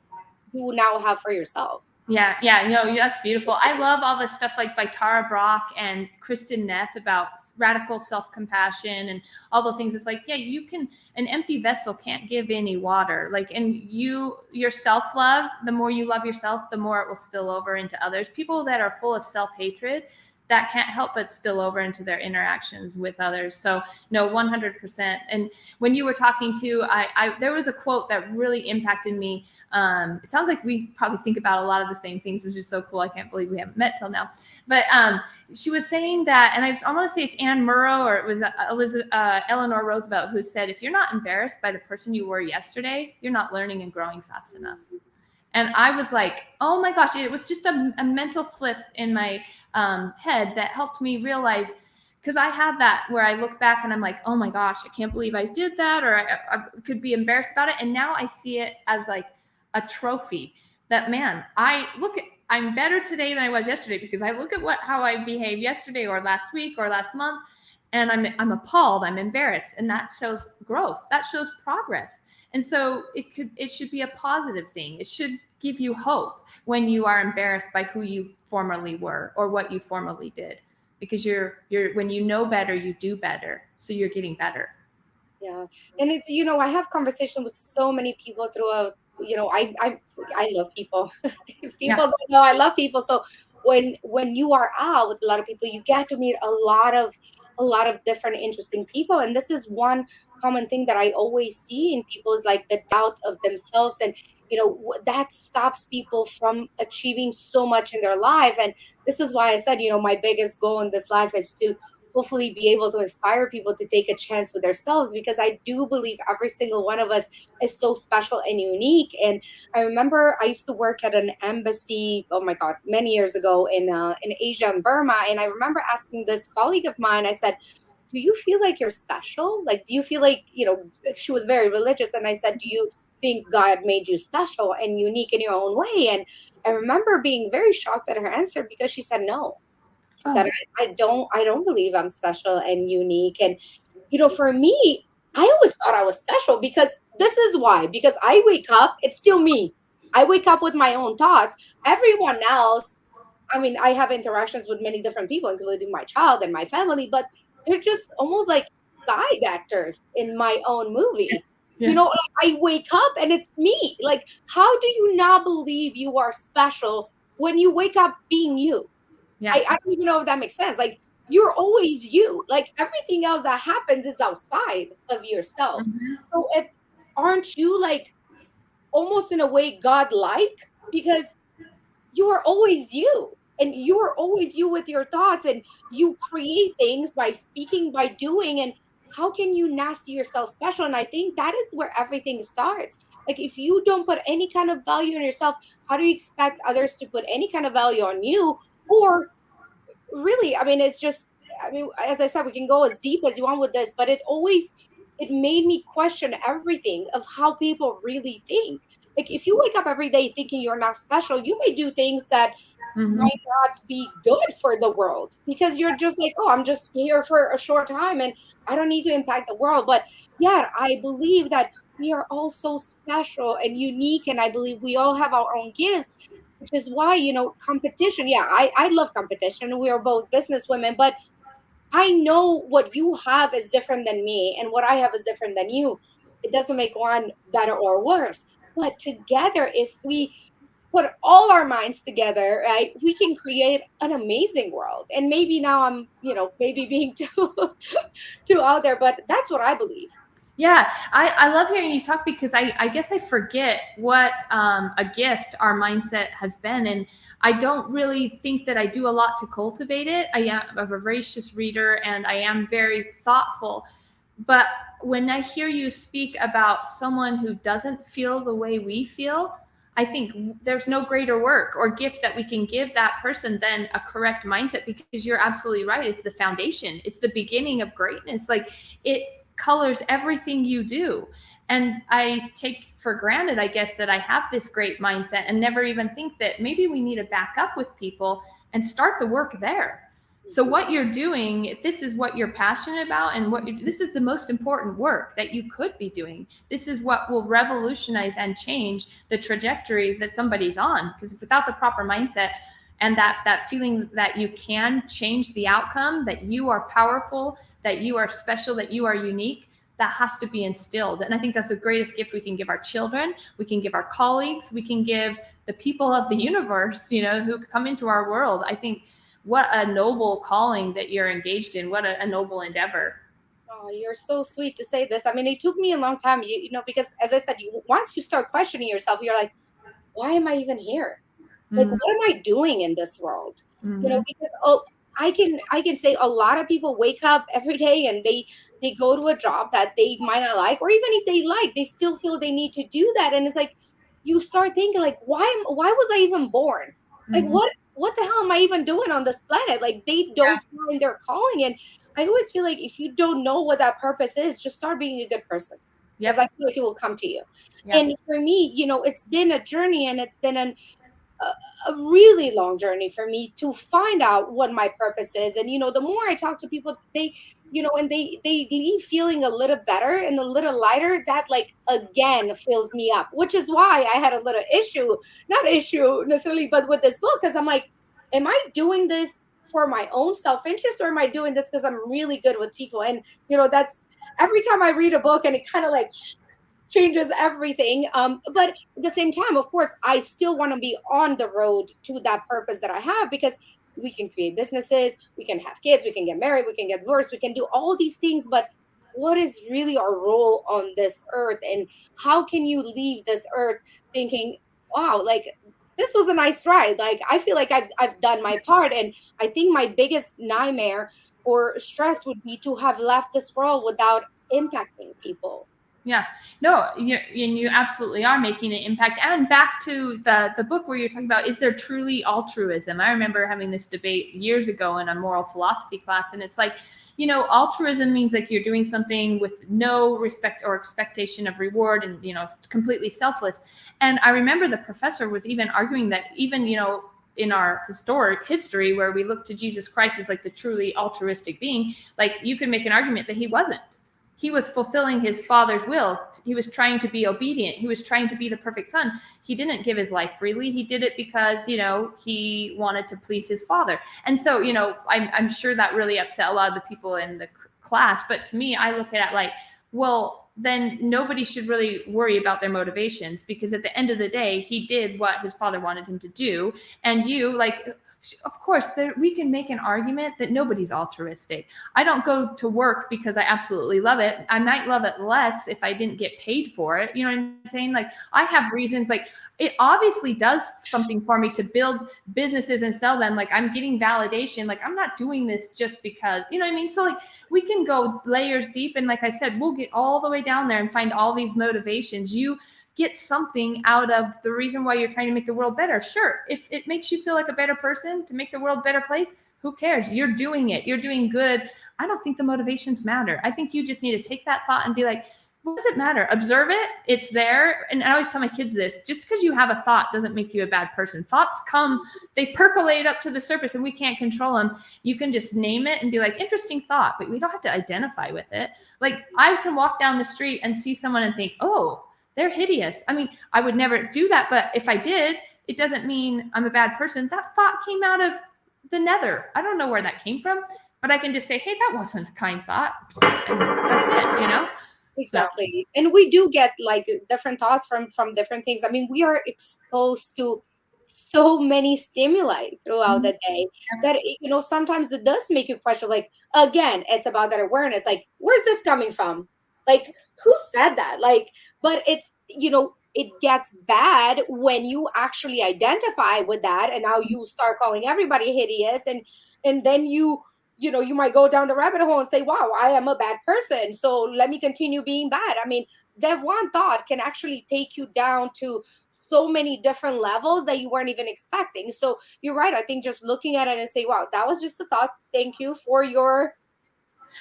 you now have for yourself. Yeah, that's beautiful. I love all the stuff like by Tara Brach and Kristen Neff about radical self-compassion and all those things. It's like, yeah, an empty vessel can't give any water. Like, and your self-love, the more you love yourself, the more it will spill over into others. People that are full of self-hatred, that can't help but spill over into their interactions with others. So no, 100%. And when you were talking to, there was a quote that really impacted me. It sounds like we probably think about a lot of the same things, which is so cool. I can't believe we haven't met till now. But she was saying that, and I want to say it's Anne Murrow, or it was Eleanor Roosevelt, who said, if you're not embarrassed by the person you were yesterday, you're not learning and growing fast enough. And I was like, oh my gosh, it was just a mental flip in my head that helped me realize, because I have that where I look back and I'm like, oh my gosh, I can't believe I did that, or I could be embarrassed about it. And now I see it as like a trophy that, man, I'm better today than I was yesterday because I look at how I behaved yesterday or last week or last month, and I'm appalled, I'm embarrassed, and that shows growth, that shows progress. And so it should be a positive thing. It should give you hope when you are embarrassed by who you formerly were or what you formerly did, because when you know better, you do better, so you're getting better. Yeah. And it's, I have conversation with so many people throughout, I love people. If people don't know, I love people. So when you are out with a lot of people, you get to meet a lot of different interesting people. And this is one common thing that I always see in people is like the doubt of themselves. And that stops people from achieving so much in their life. And this is why I said, my biggest goal in this life is to hopefully be able to inspire people to take a chance with themselves, because I do believe every single one of us is so special and unique. And I remember I used to work at an embassy, oh my God, many years ago in Asia and Burma. And I remember asking this colleague of mine, I said, do you feel like you're special? Like, do you feel like, she was very religious. And I said, do you think God made you special and unique in your own way? And I remember being very shocked at her answer, because she said no. She said, I don't believe I'm special and unique. And, for me, I always thought I was special, because this is why, because I wake up, it's still me. I wake up with my own thoughts. Everyone else, I mean, I have interactions with many different people, including my child and my family, but they're just almost like side actors in my own movie. I wake up and it's me. Like, how do you not believe you are special when you wake up being you? Yeah. I don't even know if that makes sense. Like, you're always you. Like, everything else that happens is outside of yourself. Mm-hmm. So aren't you like almost in a way godlike? Because you are always you, and you are always you with your thoughts, and you create things by speaking, by doing. And how can you not see yourself special? And I think that is where everything starts. Like, if you don't put any kind of value in yourself, how do you expect others to put any kind of value on you? Or really, I mean, it's just, I mean, as I said, we can go as deep as you want with this, but it made me question everything of how people really think. Like, if you wake up every day thinking you're not special, you may do things that Mm-hmm. might not be good for the world, because you're just like, oh, I'm just here for a short time and I don't need to impact the world. But yeah, I believe that we are all so special and unique, and I believe we all have our own gifts. which is why, competition. Yeah, I love competition. We are both business women, but I know what you have is different than me, and what I have is different than you. It doesn't make one better or worse. But together, if we put all our minds together, right, we can create an amazing world. And maybe now I'm, maybe being too out there, but that's what I believe. Yeah, I love hearing you talk because I guess I forget what a gift our mindset has been. And I don't really think that I do a lot to cultivate it. I am a voracious reader and I am very thoughtful. But when I hear you speak about someone who doesn't feel the way we feel, I think there's no greater work or gift that we can give that person than a correct mindset, because you're absolutely right. It's the foundation. It's the beginning of greatness. Like, it colors everything you do. And I take for granted, I guess, that I have this great mindset and never even think that maybe we need to back up with people and start the work there. So what you're doing, if this is what you're passionate about and this is the most important work that you could be doing. This is what will revolutionize and change the trajectory that somebody's on. Because without the proper mindset and that feeling that you can change the outcome, that you are powerful, that you are special, that you are unique, that has to be instilled. And I think that's the greatest gift we can give our children, we can give our colleagues, we can give the people of the universe, who come into our world. I think what a noble calling that you're engaged in. What a noble endeavor. Oh, you're so sweet to say this. I mean, it took me a long time, because as I said, once you start questioning yourself, you're like, why am I even here? Like, Mm-hmm. what am I doing in this world? Mm-hmm. Because I can say a lot of people wake up every day and they go to a job that they might not like, or even if they like, they still feel they need to do that. And it's like you start thinking like, why was I even born? Like, Mm-hmm. what the hell am I even doing on this planet? Like, they Yeah. don't find their calling. And I always feel like if you don't know what that purpose is, just start being a good person, because I Yep. feel like it will come to you. Yep. And for me, it's been a journey, and it's been a really long journey for me to find out what my purpose is. And the more I talk to people, and they leave feeling a little better and a little lighter. That, like, again, fills me up, which is why I had a little issue, not issue necessarily, but with this book, because I'm like, am I doing this for my own self-interest, or am I doing this because I'm really good with people? And that's every time I read a book, and it kind of like changes everything. But at the same time, of course, I still want to be on the road to that purpose that I have, because we can create businesses, we can have kids, we can get married, we can get divorced, we can do all these things. But what is really our role on this earth? And how can you leave this earth thinking, wow, like, this was a nice ride. Like, I feel like I've done my part. And I think my biggest nightmare or stress would be to have left this world without impacting people. Yeah, no, you absolutely are making an impact. And back to the book where you're talking about, is there truly altruism? I remember having this debate years ago in a moral philosophy class, and it's like, altruism means like you're doing something with no respect or expectation of reward, and completely selfless. And I remember the professor was even arguing that even in our historic history, where we look to Jesus Christ as like the truly altruistic being, like you could make an argument that he wasn't. He was fulfilling his father's will. He was trying to be obedient. He was trying to be the perfect son. He didn't give his life freely. He did it because, he wanted to please his father. And so, I'm sure that really upset a lot of the people in the class. But to me, I look at it like, well, then nobody should really worry about their motivations, because at the end of the day, he did what his father wanted him to do. And of course, we can make an argument that nobody's altruistic. I don't go to work because I absolutely love it. I might love it less if I didn't get paid for it. You know what I'm saying? Like, I have reasons. Like, it obviously does something for me to build businesses and sell them. Like, I'm getting validation. Like, I'm not doing this just because, you know what I mean? So like, we can go layers deep. And like I said, we'll get all the way down there and find all these motivations. You get something out of the reason why you're trying to make the world better. Sure, if it makes you feel like a better person to make the world a better place, who cares? You're doing it. You're doing good. I don't think the motivations matter. I think you just need to take that thought and be like, what does it matter? Observe it. It's there. And I always tell my kids this, just because you have a thought doesn't make you a bad person. Thoughts come, they percolate up to the surface and we can't control them. You can just name it and be like, interesting thought, but we don't have to identify with it. Like, I can walk down the street and see someone and think, oh, they're hideous. I mean, I would never do that, but if I did, it doesn't mean I'm a bad person. That thought came out of the nether. I don't know where that came from, but I can just say, hey, that wasn't a kind thought. And that's it, you know? Exactly. So. And we do get like different thoughts from different things. I mean, we are exposed to so many stimuli throughout the day that, you know, sometimes it does make you question, like, again, it's about that awareness. Like, where's this coming from? Like, who said that? Like, but it's, you know, it gets bad when you actually identify with that, and now you start calling everybody hideous, and then you know, you might go down the rabbit hole and say, wow, I am a bad person, so let me continue being bad. I mean, that one thought can actually take you down to so many different levels that you weren't even expecting. So you're right. I think just looking at it and say, wow, that was just a thought. Thank you for your,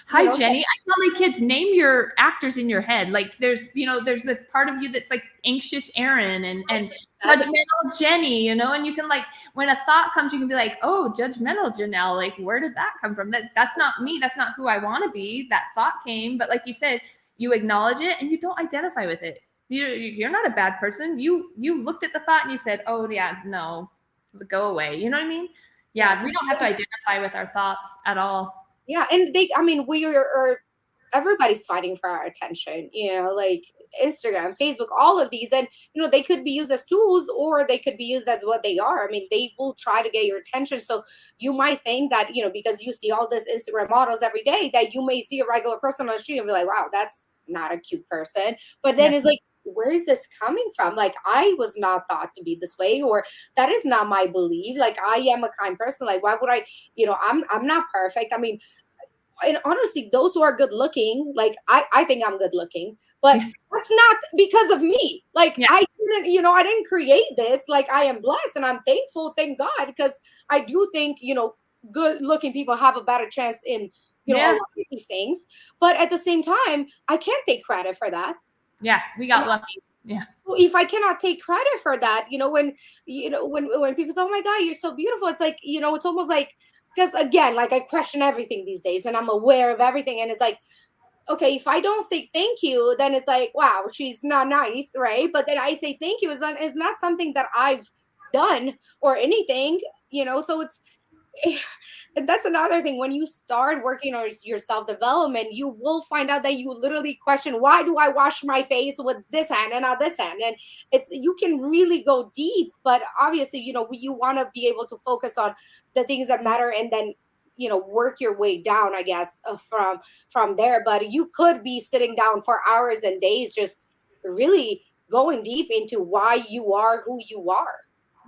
hi, Jenny. I tell my kids, name your actors in your head. Like there's, you know, there's the part of you that's like anxious Aaron and judgmental Jenny, you know, and you can like, when a thought comes, you can be like, oh, judgmental Janelle, like, where did that come from? That's not me. That's not who I want to be. That thought came. But like you said, you acknowledge it and you don't identify with it. You're not a bad person. You looked at the thought and you said, oh yeah, no, go away. You know what I mean? Yeah. We don't have to identify with our thoughts at all. Yeah, and I mean, we are everybody's fighting for our attention, you know, like Instagram, Facebook, all of these. And, you know, they could be used as tools or they could be used as what they are. I mean, they will try to get your attention. So you might think that, you know, because you see all this Instagram models every day, that you may see a regular person on the street and be like, wow, that's not a cute person. But then it's like, where is this coming from? Like, I was not thought to be this way, or that is not my belief. Like, I am a kind person. Like, why would I, you know, I'm not perfect. I mean, and honestly, those who are good looking, like I think I'm good looking, but that's not because of me. Like I didn't, you know, I didn't create this. Like I am blessed and I'm thankful, thank God, because I do think, you know, good looking people have a better chance in, you know, a lot of these things. But at the same time, I can't take credit for that. Yeah, we got lucky. Yeah. If I cannot take credit for that, you know, when people say, oh my God, you're so beautiful, it's like, you know, it's almost like, because again, like I question everything these days and I'm aware of everything. And it's like, okay, if I don't say thank you, then it's like, wow, she's not nice, right? But then I say thank you is not something that I've done or anything, you know, so it's, and that's another thing. When you start working on your self-development, you will find out that you literally question, why do I wash my face with this hand and not this hand? And it's, you can really go deep, but obviously, you know, you want to be able to focus on the things that matter and then, you know, work your way down, I guess, from there. But you could be sitting down for hours and days, just really going deep into why you are who you are.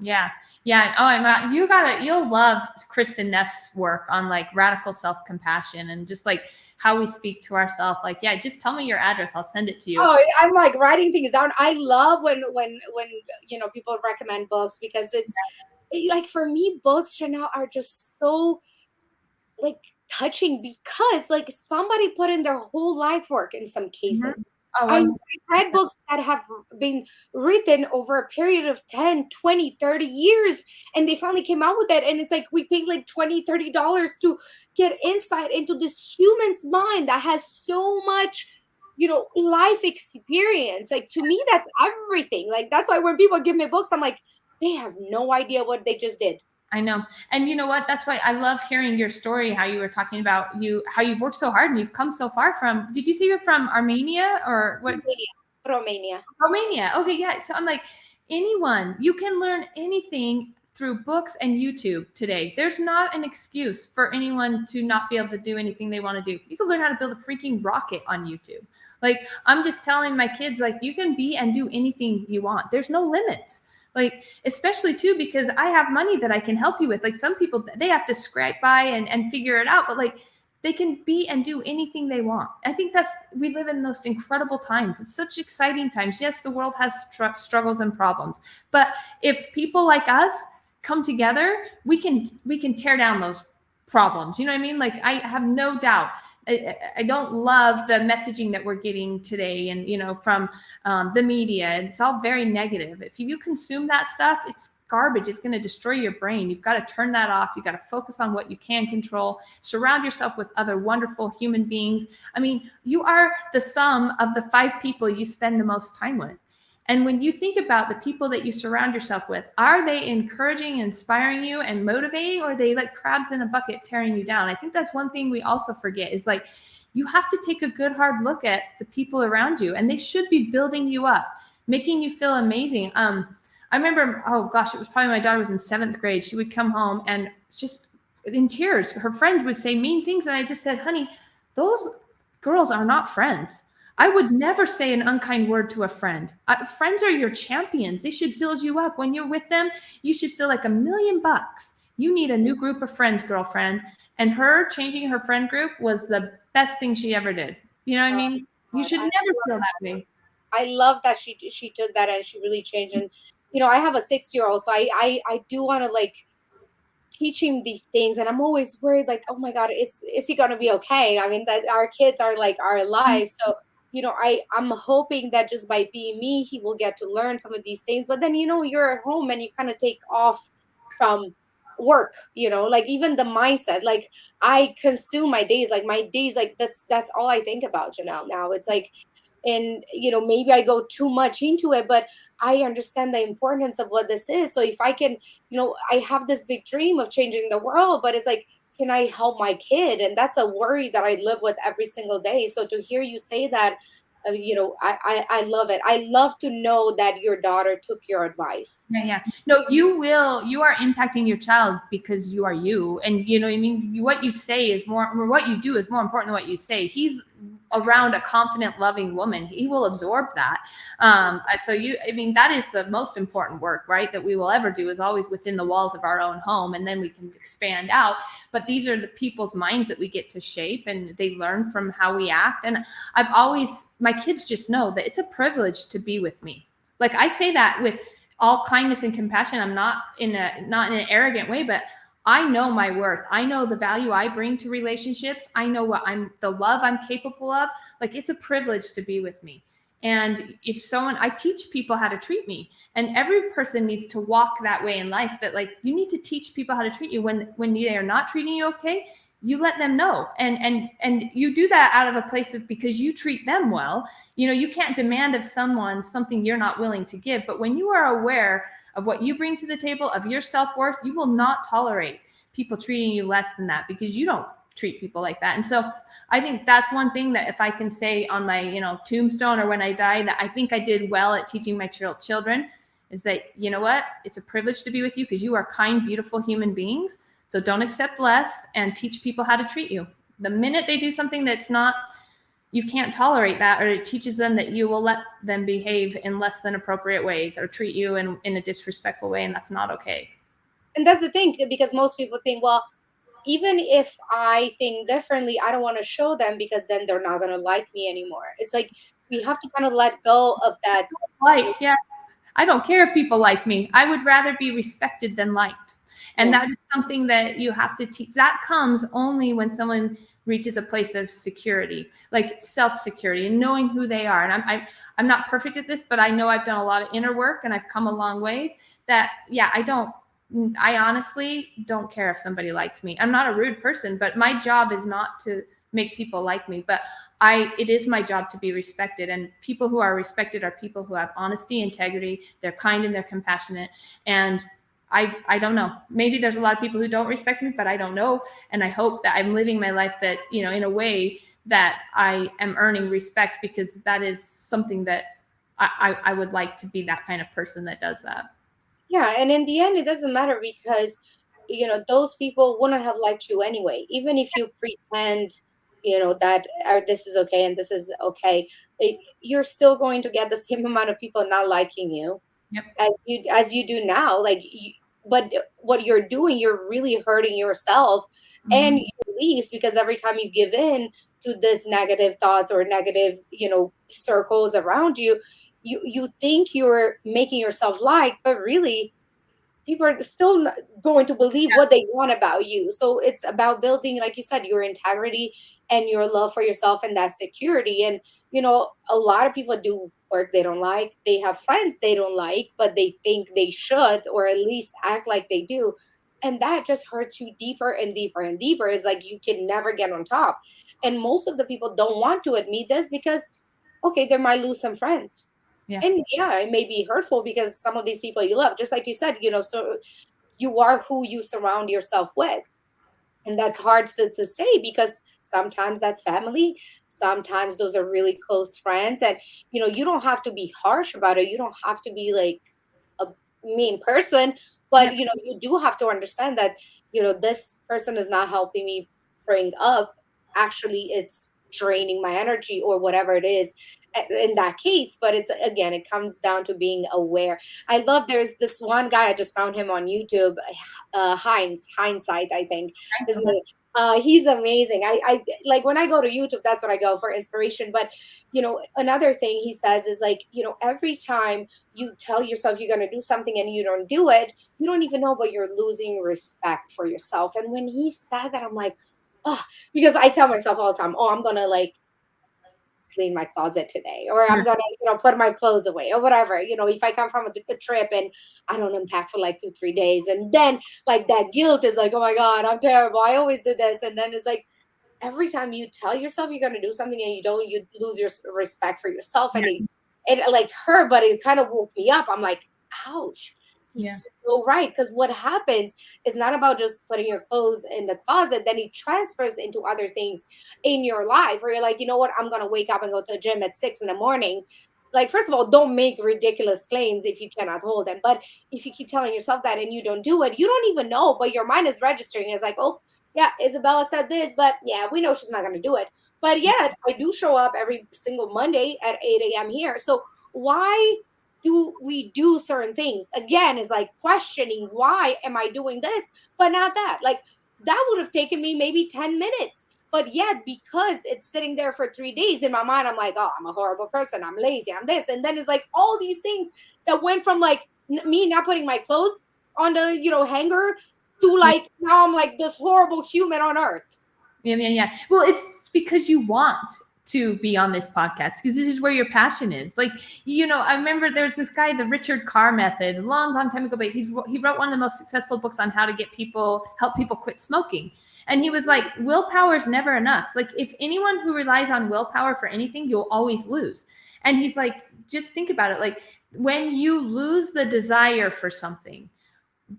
Yeah. Yeah. Oh, and you'll love Kristen Neff's work on like radical self-compassion and just like how we speak to ourselves. Like, yeah, just tell me your address. I'll send it to you. Oh, I'm like writing things down. I love when, you know, people recommend books because it's like, for me, books, Janelle, are just so like touching because like somebody put in their whole life work in some cases. I read books that have been written over a period of 10, 20, 30 years, and they finally came out with it. And it's like we paid like $20, $30 to get insight into this human's mind that has so much, you know, life experience. Like to me, that's everything. Like that's why when people give me books, I'm like, they have no idea what they just did. I know. And you know what? That's why I love hearing your story, how you were talking about how you've worked so hard and you've come so far from, did you say you're from Armenia or what? Romania. Okay. Yeah. So I'm like, anyone, you can learn anything through books and YouTube today. There's not an excuse for anyone to not be able to do anything they want to do. You can learn how to build a freaking rocket on YouTube. Like I'm just telling my kids, like you can be and do anything you want. There's no limits. Like, especially too, because I have money that I can help you with. Like some people, they have to scrape by and figure it out, but like they can be and do anything they want. I think we live in those incredible times. It's such exciting times. Yes, the world has struggles and problems, but if people like us come together, we can tear down those problems. You know what I mean? Like I have no doubt. I don't love the messaging that we're getting today and, you know, from the media. It's all very negative. If you consume that stuff, it's garbage. It's going to destroy your brain. You've got to turn that off. You've got to focus on what you can control. Surround yourself with other wonderful human beings. I mean, you are the sum of the 5 people you spend the most time with. And when you think about the people that you surround yourself with, are they encouraging, inspiring you and motivating, or are they like crabs in a bucket tearing you down? I think that's one thing we also forget is like, you have to take a good hard look at the people around you, and they should be building you up, making you feel amazing. I remember, oh gosh, it was probably my daughter was in 7th grade. She would come home and just in tears. Her friend would say mean things. And I just said, honey, those girls are not friends. I would never say an unkind word to a friend. Friends are your champions. They should build you up. When you're with them, you should feel like $1,000,000. You need a new group of friends, girlfriend. And her changing her friend group was the best thing she ever did. You know what I mean? You God, should never feel that way. I love that she took that and she really changed. And I have a 6-year-old, so I do want to like teach him these things, and I'm always worried, like, oh my God, is he gonna be okay? I mean, that our kids are like our lives, so I'm hoping that just by being me, he will get to learn some of these things. But then you're at home and you kind of take off from work, like even the mindset, like I consume my days, like that's all I think about, Janelle. Now it's like, and maybe I go too much into it, but I understand the importance of what this is. So if I can, I have this big dream of changing the world, but it's like, can I help my kid? And that's a worry that I live with every single day. So to hear you say that, I love it. I love to know that your daughter took your advice. Yeah. No, you are impacting your child because you are you. And you know what I mean? What you say is more, or what you do is more important than what you say. He's around a confident, loving woman. He will absorb that. So that is the most important work, right? That we will ever do is always within the walls of our own home. And then we can expand out. But these are the people's minds that we get to shape, and they learn from how we act. And my kids just know that it's a privilege to be with me. Like I say that with all kindness and compassion. I'm not in an arrogant way, but I know my worth. I know the value I bring to relationships. I know the love I'm capable of. Like it's a privilege to be with me. And I teach people how to treat me, and every person needs to walk that way in life, that like you need to teach people how to treat you when they are not treating you okay. You let them know, and you do that out of a place of because you treat them well. You can't demand of someone something you're not willing to give. But when you are aware of what you bring to the table, of your self-worth, you will not tolerate people treating you less than that, because you don't treat people like that. And so I think that's one thing that if I can say on my tombstone or when I die, that I think I did well at teaching my children, is that what, it's a privilege to be with you because you are kind, beautiful human beings. So don't accept less, and teach people how to treat you. The minute they do something that's not, you can't tolerate that, or it teaches them that you will let them behave in less than appropriate ways or treat you in a disrespectful way, and that's not okay. And that's the thing, because most people think, well, even if I think differently, I don't want to show them because then they're not going to like me anymore. It's like we have to kind of let go of that. Yeah. I don't care if people like me. I would rather be respected than liked. And that is something that you have to teach. That comes only when someone reaches a place of security, like self-security, and knowing who they are. And I'm not perfect at this, but I know I've done a lot of inner work, and I've come a long ways. I honestly don't care if somebody likes me. I'm not a rude person, but my job is not to make people like me. But it is my job to be respected, and people who are respected are people who have honesty, integrity, they're kind, and they're compassionate. And I don't know, maybe there's a lot of people who don't respect me, but I don't know. And I hope that I'm living my life that, in a way that I am earning respect, because that is something that I would like to be, that kind of person that does that. Yeah, and in the end, it doesn't matter, because those people wouldn't have liked you anyway. Even if you pretend, that this is okay and this is okay, you're still going to get the same amount of people not liking you, Yep. as you do now. But what you're doing, you're really hurting yourself and your beliefs, because every time you give in to this negative thoughts or negative, circles around you, you think you're making yourself like, but really people are still not going to believe what they want about you. So it's about building, like you said, your integrity and your love for yourself and that security. And a lot of people do work they don't like, they have friends they don't like, but they think they should, or at least act like they do, and that just hurts you deeper and deeper and deeper. It's like you can never get on top. And most of the people don't want to admit this because, okay, they might lose some friends. And yeah, it may be hurtful because some of these people you love, just like you said, so you are who you surround yourself with. And that's hard to say because sometimes that's family, sometimes those are really close friends. And you don't have to be harsh about it, you don't have to be like a mean person, but you do have to understand that this person is not helping me bring up, actually it's draining my energy or whatever it is in that case. But it's, again, it comes down to being aware. I love, there's this one guy, I just found him on YouTube, Hindsight, I think his name. He's amazing. I like, when I go to YouTube, that's what I go for inspiration. But another thing he says is like, every time you tell yourself you're going to do something and you don't do it, you don't even know, but you're losing respect for yourself. And when he said that, I'm like, oh, because I tell myself all the time, oh, I'm going to like clean my closet today, or I'm gonna put my clothes away or whatever. If I come from a trip and I don't unpack for like 2-3 days, and then like that guilt is like, oh my god, I'm terrible, I always do this. And then it's like, every time you tell yourself you're going to do something and you don't, you lose your respect for yourself. And it like hurt, but it kind of woke me up. I'm like, ouch. He's so right. Because what happens is not about just putting your clothes in the closet, then it transfers into other things in your life where you're like, you know what, I'm going to wake up and go to the gym at 6 a.m. Like, first of all, don't make ridiculous claims if you cannot hold them. But if you keep telling yourself that and you don't do it, you don't even know, but your mind is registering. It's like, oh, yeah, Izabela said this, but yeah, we know she's not going to do it. But yet, I do show up every single Monday at 8 a.m. here. So why do we do certain things? Again, is like questioning, why am I doing this, but not that? Like, that would have taken me maybe 10 minutes. But yet, because it's sitting there for 3 days in my mind, I'm like, oh, I'm a horrible person, I'm lazy, I'm this. And then it's like all these things that went from like me not putting my clothes on the hanger to like, now I'm like this horrible human on earth. Yeah. Well, it's because you want to be on this podcast, because this is where your passion is. Like, I remember there's this guy, the Richard Carr method, a long time ago, but he wrote one of the most successful books on how to help people quit smoking. And he was like, willpower is never enough. Like, if anyone who relies on willpower for anything, you'll always lose. And he's like, just think about it. Like, when you lose the desire for something,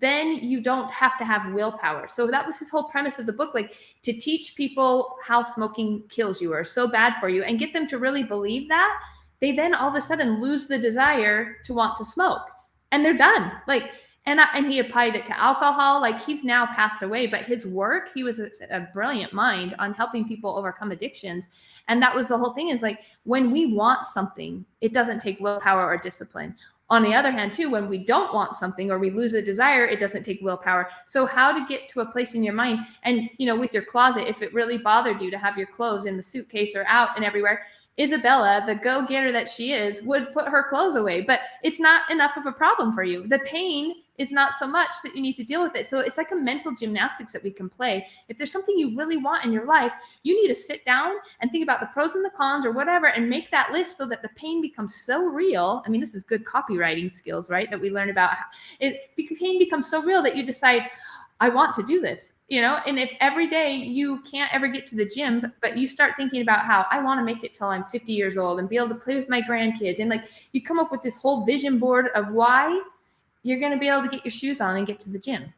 then you don't have to have willpower. So that was his whole premise of the book, like to teach people how smoking kills you or so bad for you and get them to really believe that. They then all of a sudden lose the desire to want to smoke and they're done. Like, and he applied it to alcohol. Like, he's now passed away, but his work, he was a brilliant mind on helping people overcome addictions. And that was the whole thing, is like, when we want something, it doesn't take willpower or discipline. On the other hand, too, when we don't want something or we lose a desire, it doesn't take willpower. So how to get to a place in your mind, and, with your closet, if it really bothered you to have your clothes in the suitcase or out and everywhere, Izabela, the go-getter that she is, would put her clothes away, but it's not enough of a problem for you. The pain is not so much that you need to deal with it. So it's like a mental gymnastics that we can play. If there's something you really want in your life, you need to sit down and think about the pros and the cons or whatever and make that list so that the pain becomes so real. I mean, this is good copywriting skills, right? That we learn about. Pain becomes so real that you decide, I want to do this, and if every day you can't ever get to the gym, but you start thinking about how I want to make it till I'm 50 years old and be able to play with my grandkids. And like, you come up with this whole vision board of why you're going to be able to get your shoes on and get to the gym.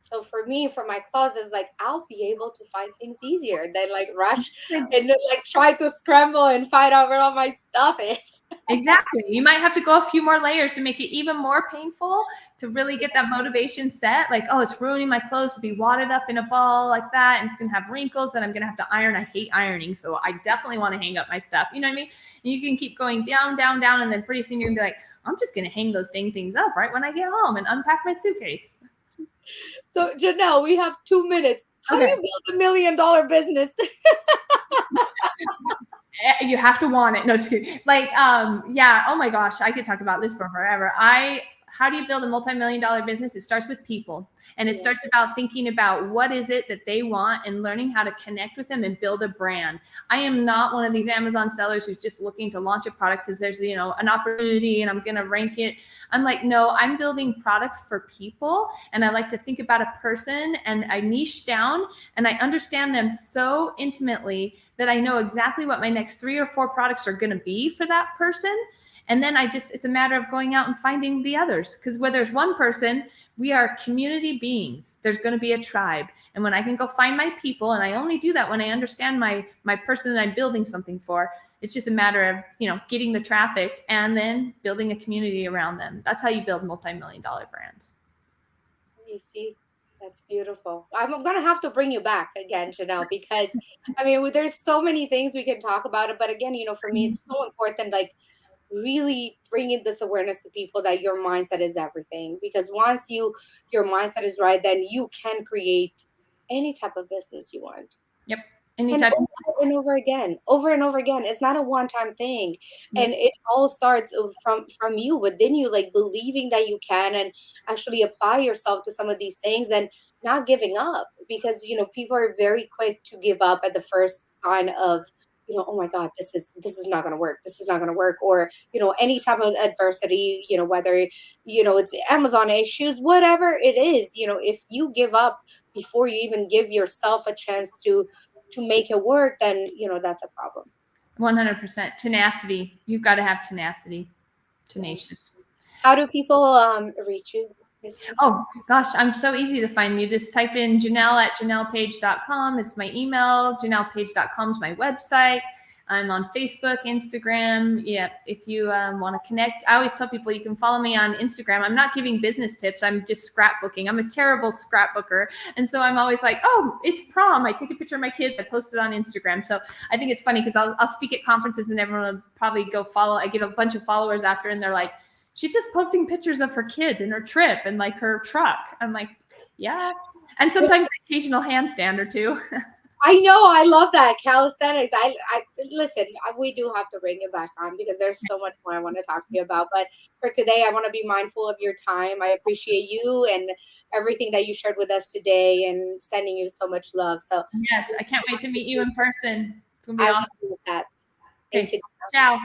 So for me, for my closet, it's like, I'll be able to find things easier than like rush and like try to scramble and find out where all my stuff is. Exactly. You might have to go a few more layers to make it even more painful to really get that motivation set. Like, oh, it's ruining my clothes to be wadded up in a ball like that. And it's going to have wrinkles that I'm going to have to iron. I hate ironing. So I definitely want to hang up my stuff. You know what I mean? And you can keep going down. And then pretty soon you're going to be like, I'm just going to hang those dang things up right when I get home and unpack my suitcase. So Janelle, we have 2 minutes. How do you build $1 million business? You have to want it. No, just kidding. Like, yeah. Oh my gosh, I could talk about this for forever. I how do you build a multi-million-dollar business? It starts with people, and it starts about thinking about what is it that they want and learning how to connect with them and build a brand. I am not one of these Amazon sellers who's just looking to launch a product because there's, you know, an opportunity and I'm going to rank it. I'm like, no, I'm building products for people, and I like to think about a person, and I niche down and I understand them so intimately that I know exactly what my next 3 or 4 products are going to be for that person. And then it's a matter of going out and finding the others. Because where there's one person, we are community beings. There's going to be a tribe. And when I can go find my people, and I only do that when I understand my person that I'm building something for, it's just a matter of, you know, getting the traffic and then building a community around them. That's how you build multi-million-dollar brands. You see, that's beautiful. I'm going to have to bring you back again, Janelle, because I mean, there's so many things we can talk about it. But again, you know, for me, it's so important, like, really bringing this awareness to people that your mindset is everything. Because once your mindset is right, then you can create any type of business you want. Yep. And over and over again. It's not a one-time thing. Yep. And it all starts from you, within you, like believing that you can and actually apply yourself to some of these things and not giving up. Because, you know, people are very quick to give up at the first sign of, you know, oh my God, this is not going to work. This is not going to work. Or, you know, any type of adversity, you know, whether, you know, it's Amazon issues, whatever it is, you know, if you give up before you even give yourself a chance to make it work, then, you know, that's a problem. 100% tenacity. You've got to have tenacity. Tenacious. How do people reach you? Oh gosh, I'm so easy to find. You just type in Janelle at janellepage.com. It's my email. janellepage.com is my website. I'm on Facebook, Instagram. Yeah, if you want to connect, I always tell people you can follow me on Instagram. I'm not giving business tips. I'm just scrapbooking. I'm a terrible scrapbooker. And so I'm always like, oh, it's prom. I take a picture of my kids. I post it on Instagram. So I think it's funny because I'll speak at conferences and everyone will probably go follow. I get a bunch of followers after and they're like, she's just posting pictures of her kids and her trip and like her truck. I'm like, yeah. And sometimes an occasional handstand or two. I know. I love that. Calisthenics. I listen, we do have to bring it back on because there's so much more I want to talk to you about. But for today, I want to be mindful of your time. I appreciate you and everything that you shared with us today and sending you so much love. So yes, I can't wait to meet you in person. It's going to be I awesome. will do that. Thank you. Ciao.